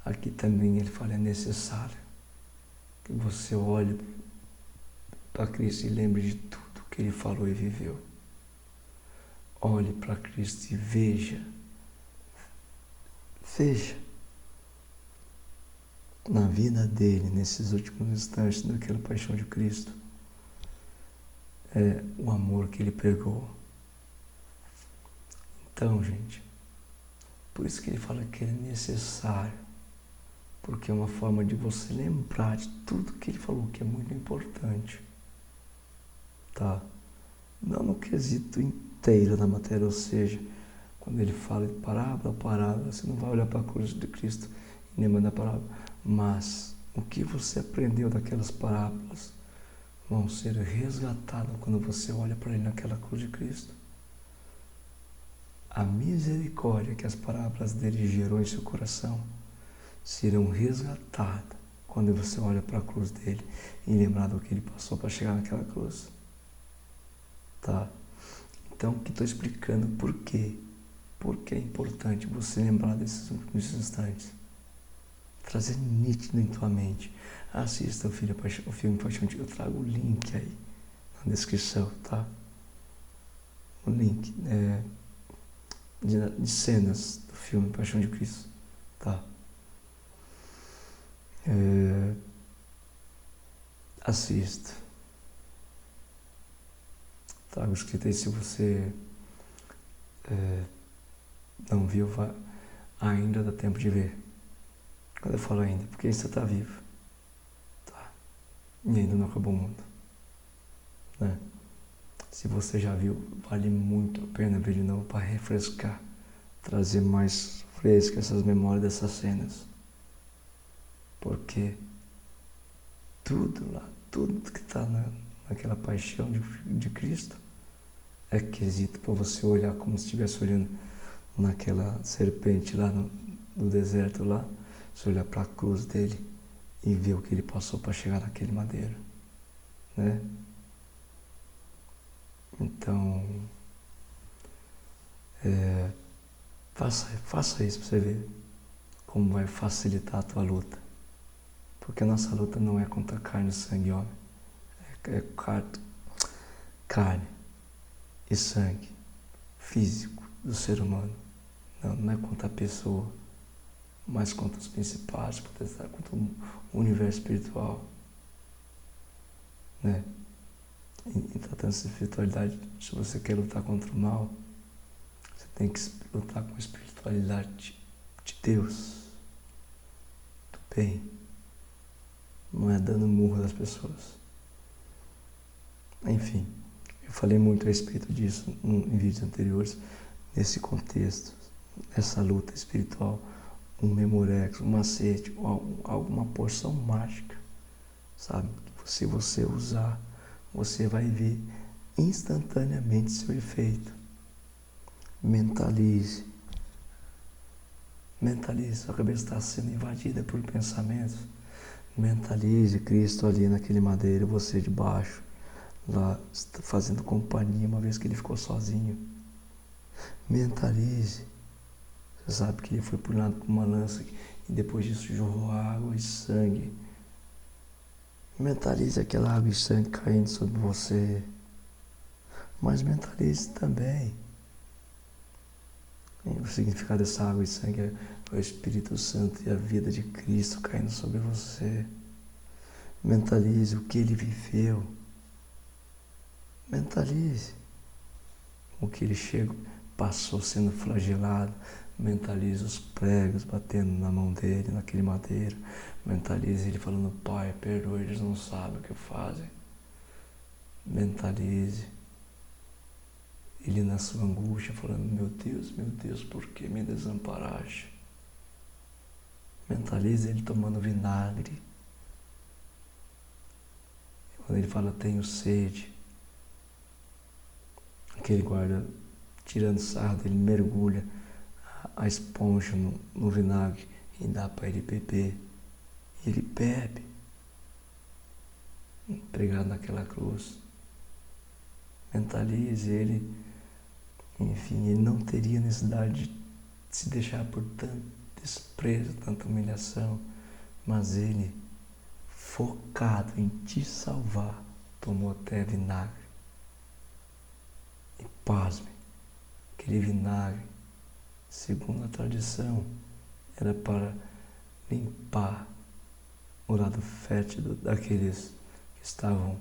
[SPEAKER 1] aqui também ele fala, é necessário que você olhe para Cristo e lembre de tudo que ele falou e viveu. Olhe para Cristo e veja na vida dele, nesses últimos instantes daquela paixão de Cristo, o amor que ele pregou. Então, gente, por isso que ele fala que é necessário, porque é uma forma de você lembrar de tudo que ele falou, que é muito importante, tá? Não no quesito inteiro da matéria, ou seja, quando ele fala de parábola, você não vai olhar para a cruz de Cristo e nem mandar parábola, mas o que você aprendeu daquelas parábolas vão ser resgatados quando você olha para ele naquela cruz de Cristo. a misericórdia que as parábolas dele gerou em seu coração serão resgatadas quando você olha para a cruz dele e lembrar do que ele passou para chegar naquela cruz. Tá? Então, que estou explicando por quê. Porque é importante você lembrar desses últimos instantes. Trazer nítido em tua mente. Assista o filme Paixão de Cristo. Eu trago o link aí na descrição, tá? O link de cenas do filme Paixão de Cristo, tá? Assista. Trago escrito aí, se você não viu, ainda dá tempo de ver. Quando eu falo ainda, porque você está vivo, tá? E ainda não acabou o mundo, né? Se você já viu, vale muito a pena ver de novo para refrescar, trazer mais fresca essas memórias dessas cenas. Porque tudo lá, tudo que está naquela paixão de Cristo é quesito para você olhar como se estivesse olhando naquela serpente lá no deserto lá, você olhar para a cruz dele e ver o que ele passou para chegar naquele madeiro, né? Então, faça isso para você ver como vai facilitar a tua luta. Porque a nossa luta não é contra carne, sangue e homem. É carne e sangue físico do ser humano. Não é contra a pessoa, mas contra os principados, contra o universo espiritual. Né? Em tratando de espiritualidade, se você quer lutar contra o mal, você tem que lutar com a espiritualidade de Deus, do bem. Não é dando murro das pessoas. Enfim, eu falei muito a respeito disso em vídeos anteriores, nesse contexto, essa luta espiritual, um memorex, um macete, alguma porção mágica, sabe? Que se você usar, você vai ver instantaneamente seu efeito. Mentalize. Sua cabeça está sendo invadida por pensamentos. Mentalize Cristo ali naquele madeiro, você debaixo, lá fazendo companhia, uma vez que ele ficou sozinho. Mentalize. Você sabe que ele foi pulado por uma lança e depois disso jorrou água e sangue. Mentalize aquela água e sangue caindo sobre você. Mas mentalize também. O significado dessa água e sangue é o Espírito Santo e a vida de Cristo caindo sobre você. Mentalize o que ele viveu. Mentalize o que ele passou sendo flagelado. Mentalize os pregos batendo na mão dele, naquele madeiro. Mentalize ele falando: Pai, perdoa, eles não sabem o que fazem. Mentalize ele na sua angústia falando: meu Deus, por que me desamparaste? Mentalize ele tomando vinagre. Quando ele fala: tenho sede, aquele guarda tirando sarro, ele mergulha a esponja no vinagre e dá para ele beber. E ele bebe, pregado naquela cruz. Mentalize ele, enfim, ele não teria necessidade de se deixar por tanto desprezo, tanta humilhação, mas ele, focado em te salvar, tomou até vinagre. E pasme, aquele vinagre, segundo a tradição, era para limpar o lado fértil daqueles que estavam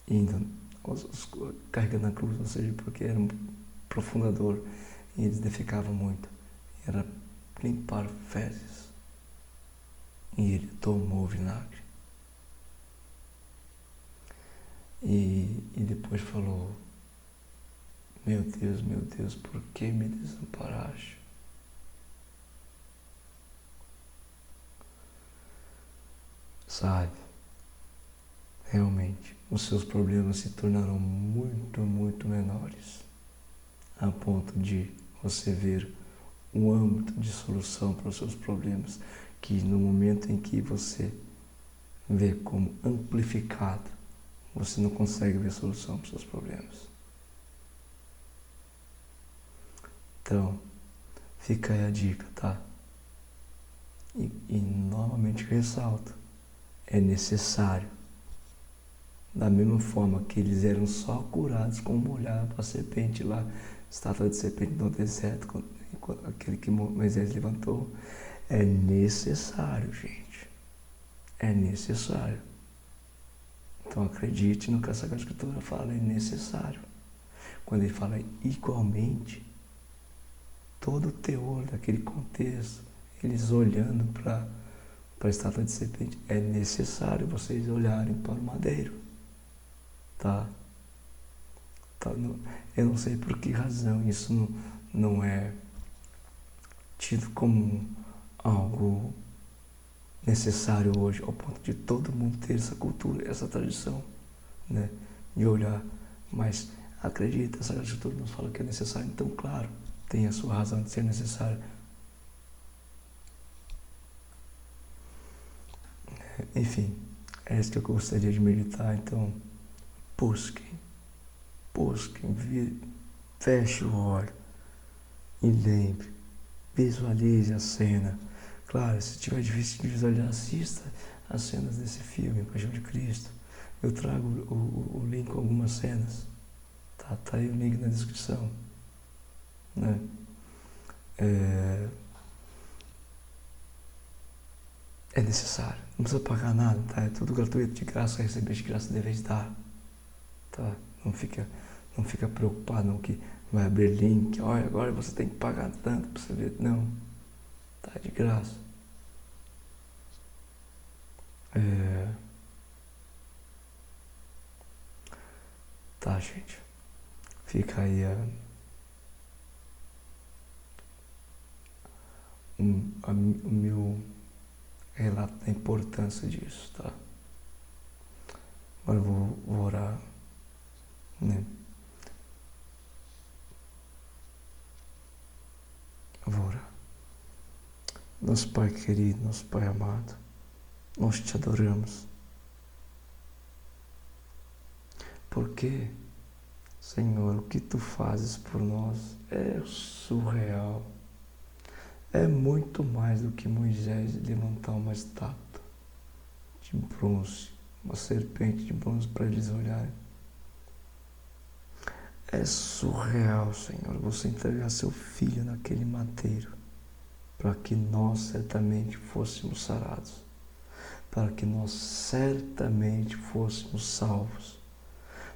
[SPEAKER 1] indo, carregando a cruz, ou seja, porque era um profundador e eles defecavam muito. Era limpar fezes. E ele tomou o vinagre. E depois falou: meu Deus, por que me desamparaste? Sabe, realmente, os seus problemas se tornarão muito menores a ponto de você ver um âmbito de solução para os seus problemas, que no momento em que você vê como amplificado, você não consegue ver solução para os seus problemas. Então, fica aí a dica, tá? E novamente ressalto, é necessário. Da mesma forma que eles eram só curados com uma olhada para a serpente lá, estátua de serpente no deserto, aquele que Moisés levantou, é necessário, gente. É necessário. Então acredite no que essa escritura fala, é necessário. Quando ele fala igualmente, todo o teor daquele contexto, eles olhando para a estátua de serpente, é necessário vocês olharem para o madeiro. Tá? Eu não sei por que razão isso não é tido como algo necessário hoje, ao ponto de todo mundo ter essa cultura, essa tradição, né, de olhar. Mas acredita, essa escritura nos fala que é necessário, então claro, tem a sua razão de ser necessário. Enfim, é isso que eu gostaria de meditar. Então busquem, feche o olho e lembre, visualize a cena. Claro, se tiver difícil de visualizar, assista as cenas desse filme, Paixão de Cristo. Eu trago o link com algumas cenas. Tá aí o link na descrição. Né? É necessário. Não precisa pagar nada, tá? É tudo gratuito, de graça, receber de graça deveis dar. Tá? Não fica preocupado não, que vai abrir link. Olha, agora você tem que pagar tanto para você ver. Não. Tá de graça. Tá, gente. Fica aí o meu relato da importância disso, tá? Agora eu vou orar, né? Eu vou orar. Nosso Pai querido, nosso Pai amado, nós te adoramos. Porque, Senhor, o que Tu fazes por nós é surreal. É muito mais do que Moisés levantar uma estátua de bronze, uma serpente de bronze para eles olharem. É surreal, Senhor, você entregar seu filho naquele madeiro para que nós certamente fôssemos sarados, para que nós certamente fôssemos salvos,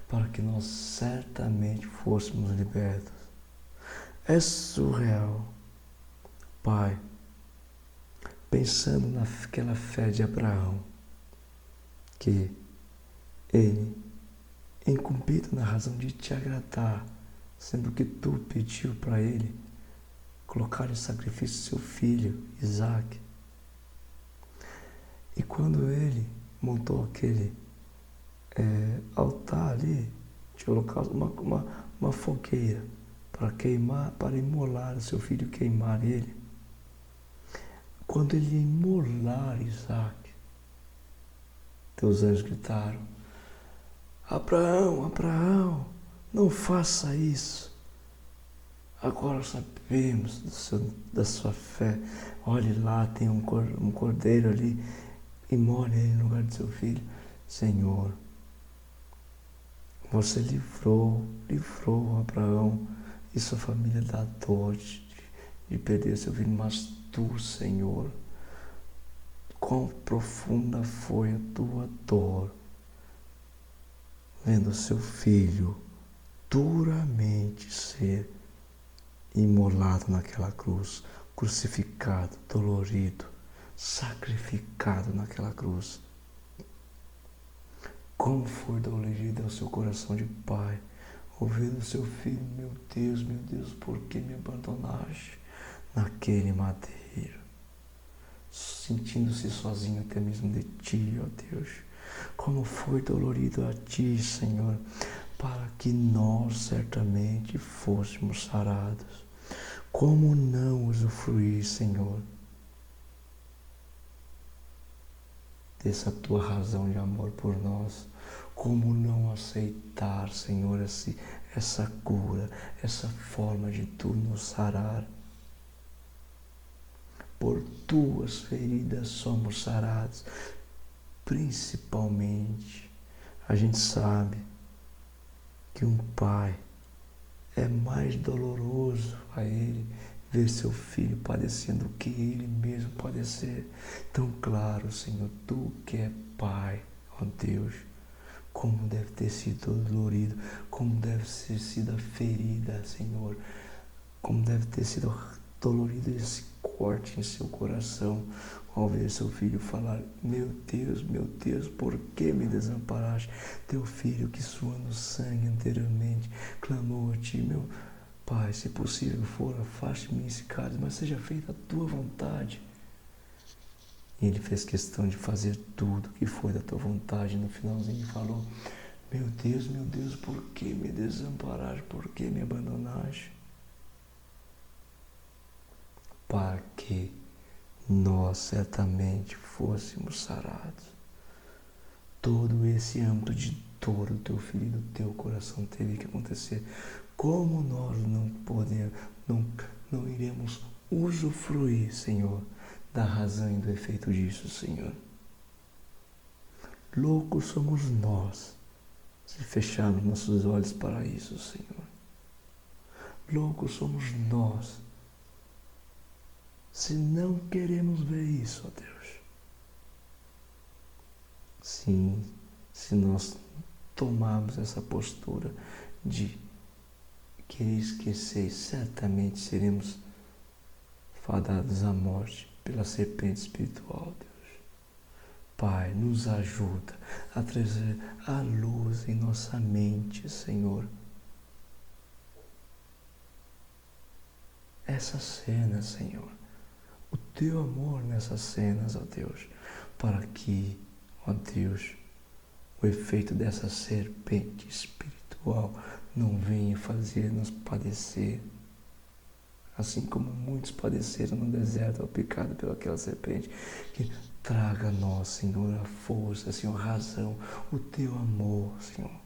[SPEAKER 1] para que nós certamente fôssemos libertos. É surreal. Pai, pensando naquela fé de Abraão, que ele, incumbido na razão de te agradar, sendo que Tu pediu para ele colocar em sacrifício seu filho, Isaac. E quando ele montou aquele altar ali, de holocausto, uma fogueira, para queimar, para imolar o seu filho, queimar ele. Quando ele ia imolar Isaac, Teus anjos gritaram: Abraão, Abraão, não faça isso. Agora sabemos da sua fé. Olhe lá, tem um cordeiro ali, imole ele no lugar de seu filho. Senhor, você livrou Abraão e sua família da dor de perder seu filho, mas Tu, Senhor, quão profunda foi a Tua dor, vendo seu filho duramente ser imolado naquela cruz, crucificado, dolorido, sacrificado naquela cruz. Como foi dolorido ao seu coração de pai, ouvindo seu filho: meu Deus, por que me abandonaste naquele madeiro? Sentindo-se sozinho até mesmo de Ti, ó Deus. Como foi dolorido a Ti, Senhor, para que nós certamente fôssemos sarados. Como não usufruir, Senhor, dessa tua razão de amor por nós? Como não aceitar, Senhor, essa cura, essa forma de tu nos sarar? Por tuas feridas somos sarados. Principalmente, a gente sabe que um pai é mais doloroso a ele ver seu filho padecendo do que ele mesmo padecer. Então, claro, Senhor, tu que é pai, ó Deus, como deve ter sido dolorido, como deve ter sido a ferida, Senhor, como deve ter sido dolorido esse corte em seu coração ao ver seu filho falar: meu Deus, por que me desamparaste? Teu filho que suando sangue anteriormente clamou a ti: meu Pai, se possível for, afaste-me esse cálice, mas seja feita a tua vontade. E ele fez questão de fazer tudo que foi da tua vontade. No finalzinho ele falou: meu Deus, por que me desamparaste? Por que me abandonaste? Para que nós certamente fôssemos sarados. Todo esse âmbito de dor do teu filho e do teu coração teve que acontecer. Como nós não podemos, não iremos usufruir, Senhor, da razão e do efeito disso, Senhor? Loucos somos nós se fecharmos nossos olhos para isso, Senhor. Loucos somos nós se não queremos ver isso, ó Deus. Sim, se nós tomarmos essa postura de querer esquecer, certamente seremos fadados à morte pela serpente espiritual, Deus. Pai, nos ajuda a trazer a luz em nossa mente, Senhor. Essa cena, Senhor, o teu amor nessas cenas, ó Deus, para que, ó Deus, o efeito dessa serpente espiritual não venha fazer-nos padecer, assim como muitos padeceram no deserto ao picado pelaquela serpente. Que traga a nós, Senhor, a força, Senhor, a razão, o teu amor, Senhor,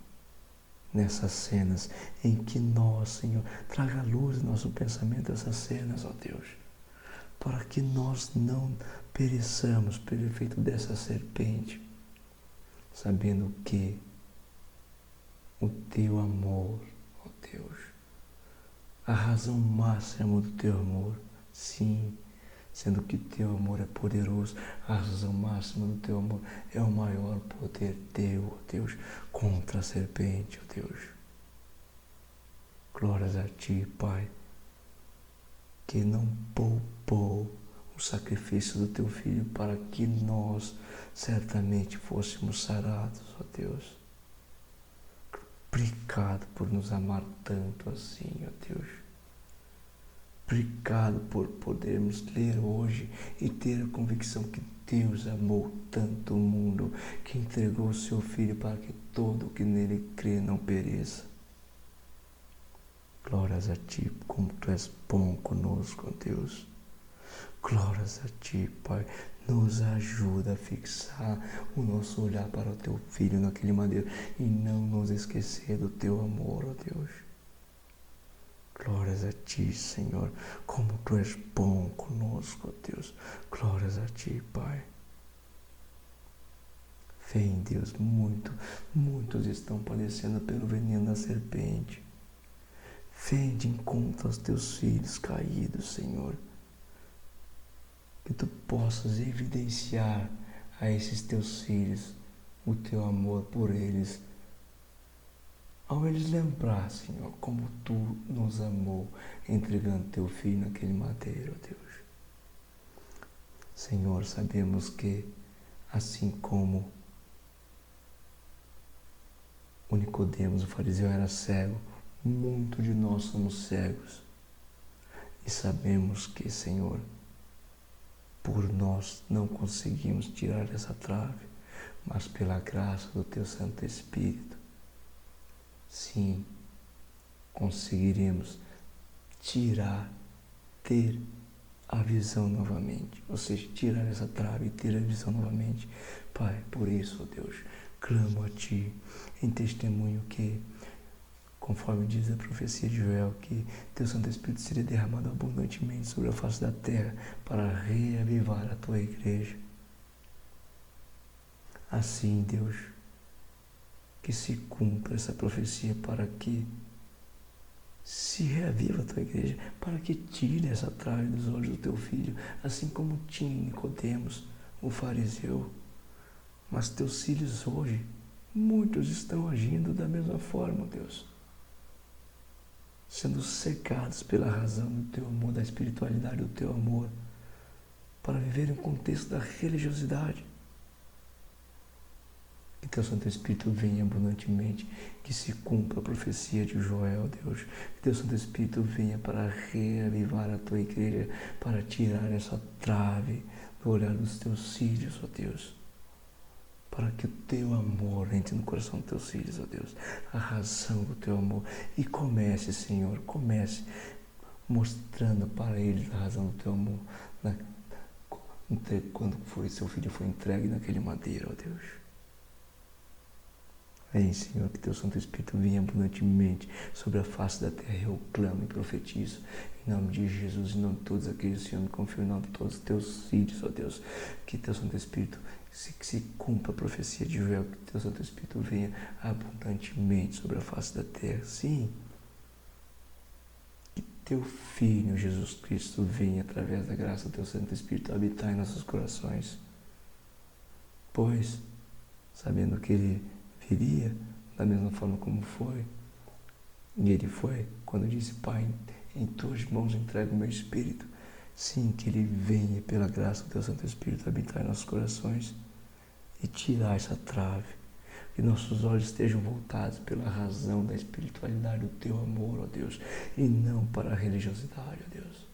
[SPEAKER 1] nessas cenas em que nós, Senhor, traga a luz no nosso pensamento essas cenas, ó Deus, para que nós não pereçamos pelo efeito dessa serpente, sabendo que o teu amor, ó Deus, a razão máxima do teu amor, sim, sendo que teu amor é poderoso, a razão máxima do teu amor é o maior poder teu, ó Deus, contra a serpente, ó Deus. Glórias a ti, Pai, que não poupou o sacrifício do teu Filho para que nós certamente fôssemos sarados, ó Deus. Obrigado por nos amar tanto assim, ó Deus. Obrigado por podermos ler hoje e ter a convicção que Deus amou tanto o mundo que entregou o seu Filho para que todo o que nele crê não pereça. Glórias a ti, como tu és bom conosco, ó Deus. Glórias a ti, Pai. Nos ajuda a fixar o nosso olhar para o teu Filho naquele madeiro e não nos esquecer do teu amor, ó Deus. Glórias a ti, Senhor, como tu és bom conosco, ó Deus. Glórias a ti, Pai. Vem, Deus, muitos estão padecendo pelo veneno da serpente. Vem de encontro aos teus filhos caídos, Senhor. Que tu possas evidenciar a esses teus filhos o teu amor por eles, ao eles lembrar, Senhor, como tu nos amou, entregando teu filho naquele madeiro, ó Deus. Senhor, sabemos que, assim como o Nicodemos, o fariseu, era cego, muito de nós somos cegos. E sabemos que, Senhor, por nós não conseguimos tirar essa trave, mas pela graça do teu Santo Espírito, sim, conseguiremos ter a visão novamente, ou seja, tirar essa trave e ter a visão novamente. Pai, por isso, ó Deus, clamo a Ti em testemunho que, conforme diz a profecia de Joel, que Teu Santo Espírito seria derramado abundantemente sobre a face da terra para reavivar a Tua igreja. Assim, Deus, que se cumpra essa profecia para que se reaviva a Tua igreja, para que tire essa trave dos olhos do Teu Filho, assim como tinha Nicodemos, o fariseu. Mas Teus filhos hoje, muitos estão agindo da mesma forma, Deus, sendo cegados pela razão do Teu amor, da espiritualidade do Teu amor, para viver em contexto da religiosidade. Que Teu Santo Espírito venha abundantemente, que se cumpra a profecia de Joel, Deus. Que Teu Santo Espírito venha para reavivar a Tua igreja, para tirar essa trave do olhar dos Teus filhos, ó Deus. Para que o Teu amor entre no coração dos Teus filhos, ó Deus. A razão do Teu amor. E comece, Senhor, comece mostrando para eles a razão do Teu amor. Quando Seu Filho foi entregue naquele madeiro, ó Deus. Vem, Senhor, que Teu Santo Espírito venha abundantemente sobre a face da terra. Eu clamo e profetizo, em nome de Jesus, em nome de todos aqueles que o Senhor me confiou, em nome de todos os Teus filhos, ó Deus, que Teu Santo Espírito se cumpra a profecia de Joel, que Teu Santo Espírito venha abundantemente sobre a face da terra. Sim, que Teu Filho, Jesus Cristo, venha, através da graça do Teu Santo Espírito, habitar em nossos corações. Pois, sabendo que Ele viria da mesma forma como foi, e Ele foi, quando disse: Pai, em Tuas mãos entrego o meu Espírito. Sim, que Ele venha, pela graça do Teu Santo Espírito, habitar em nossos corações e tirar essa trave, que nossos olhos estejam voltados pela razão da espiritualidade do Teu amor, ó Deus, e não para a religiosidade, ó Deus.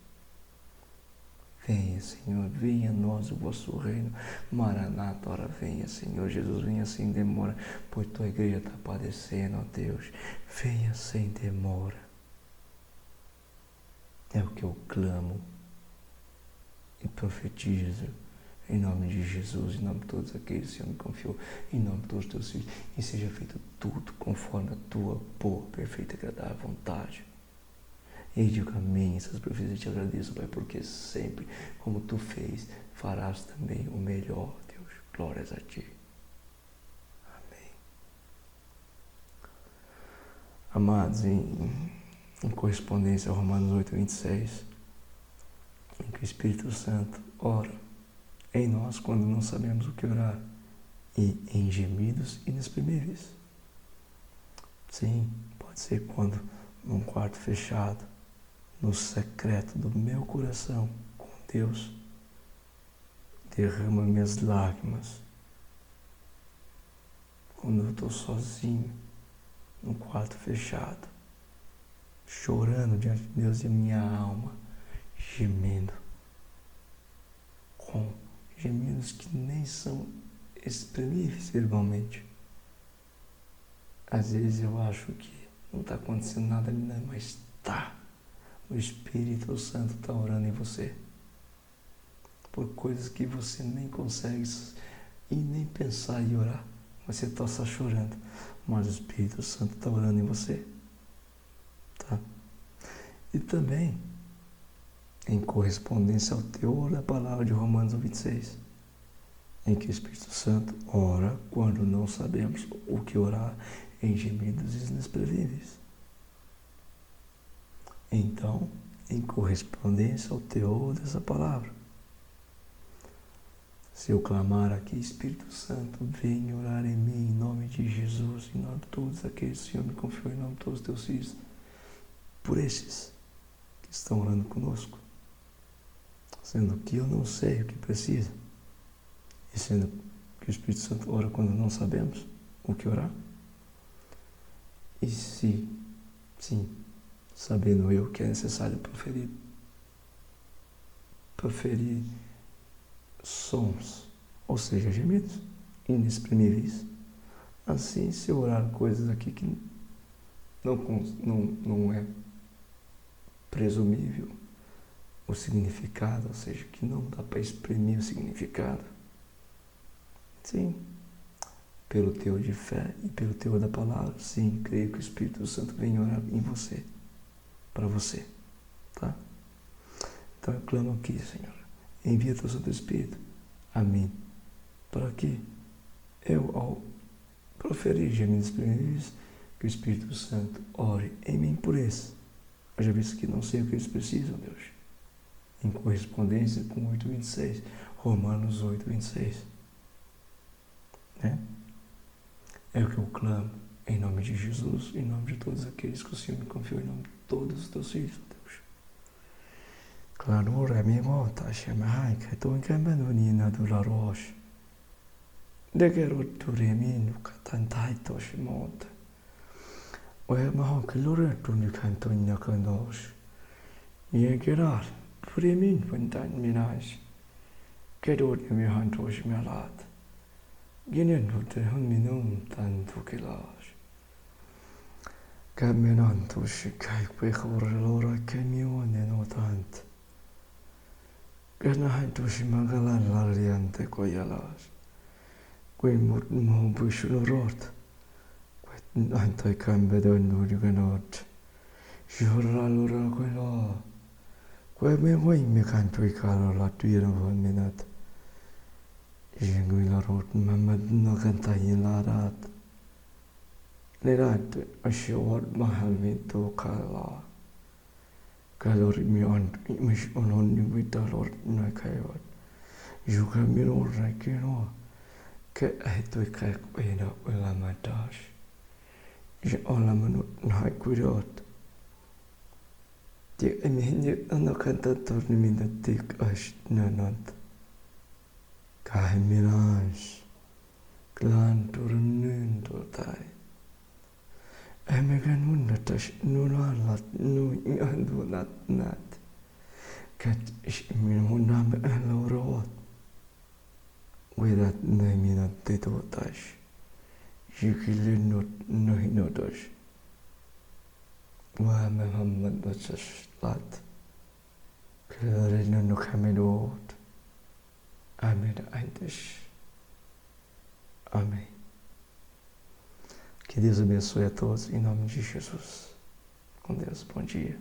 [SPEAKER 1] Venha, Senhor, venha a nós o vosso reino. Maranata, ora venha, Senhor Jesus, venha sem demora, pois Tua igreja está padecendo, ó Deus. Venha sem demora. É o que eu clamo e profetizo, em nome de Jesus, em nome de todos aqueles que o Senhor me confiou, em nome de todos os Teus filhos, e seja feito tudo conforme a Tua boa, perfeita e agradável vontade. E digo amém, essas profecias eu te agradeço, Pai, porque sempre, como Tu fez, farás também o melhor, Deus. Glórias a Ti. Amém. Amados, em correspondência a Romanos 8:26, em que o Espírito Santo ora em nós quando não sabemos o que orar, e em gemidos inexprimíveis. Sim, pode ser quando num quarto fechado, no secreto do meu coração com Deus, derrama minhas lágrimas. Quando eu estou sozinho, no quarto fechado, chorando diante de Deus e a minha alma gemendo, com gemidos que nem são exprimíveis verbalmente. Às vezes eu acho que não está acontecendo nada ali, não, mas está. O Espírito Santo está orando em você por coisas que você nem consegue e nem pensar em orar. Você está só chorando, mas o Espírito Santo está orando em você, tá? E também em correspondência ao teor da palavra de Romanos 26, em que o Espírito Santo ora quando não sabemos o que orar, em gemidos inexprimíveis. Então, em correspondência ao teor dessa palavra, se eu clamar aqui: Espírito Santo, venha orar em mim, em nome de Jesus, em nome de todos aqueles que o Senhor me confiou, em nome de todos os Teus filhos, por esses que estão orando conosco, sendo que eu não sei o que precisa, e sendo que o Espírito Santo ora quando não sabemos o que orar, e sim, sabendo eu que é necessário proferir sons, ou seja, gemidos inexprimíveis. Assim, se eu orar coisas aqui que não é presumível o significado, ou seja, que não dá para exprimir o significado. Sim, pelo teor de fé e pelo teor da palavra, sim, creio que o Espírito Santo vem orar em você, para você, tá? Então eu clamo aqui, Senhor, envia teu Santo Espírito a mim, para que eu, ao proferir gemidos exprimidos, que o Espírito Santo ore em mim por eles. Eu já visto que não sei o que eles precisam, Deus. Em correspondência com 8:26, Romanos 8:26. Né? É o que eu clamo, em nome de Jesus, em nome de todos aqueles que o Senhor me confiou, em nome de todos os teus filhos, Deus. Claro, é minha volta, chamai, que tu encaminhando do laroche. De quero tu remino, catantai tosh monta. Oe maho que lore tu ni cantonia canos. Ye gerar, premin ventan minaj. Quero de mi hantosh melat. Ginen te hun minum tanto que las. Caminan tu shikai pechor lora que mi one no tant. Gana hanto shimagalan lariante koyalas. Queen mut mo bushun rot. Antai cambedon no you cannot. Jura lura quella. Que me voy me canto I caro la tuira von minat. Jengui la rot mamad no canta in la rat. Le rat a short mahal vinto kala. Calori mi mish onon with the lord no kayot. You can be all right, you know. Che è tu che quella quella matash. Je alla mano hai cuidato. Ti e mi hanno cantato mi da tic ash nanant. Kai mirage. Clan turnin totai. E me gan munda tash nulat nu andu nat. Kat ish mi munda me allora. Without naming at the totash. You can not no hinotash. Wa Muhammad was lat. Clarina no camelot. Ahmed Aintesh. Amém. Que Deus abençoe a todos em nome de Jesus. Com Deus, bom dia.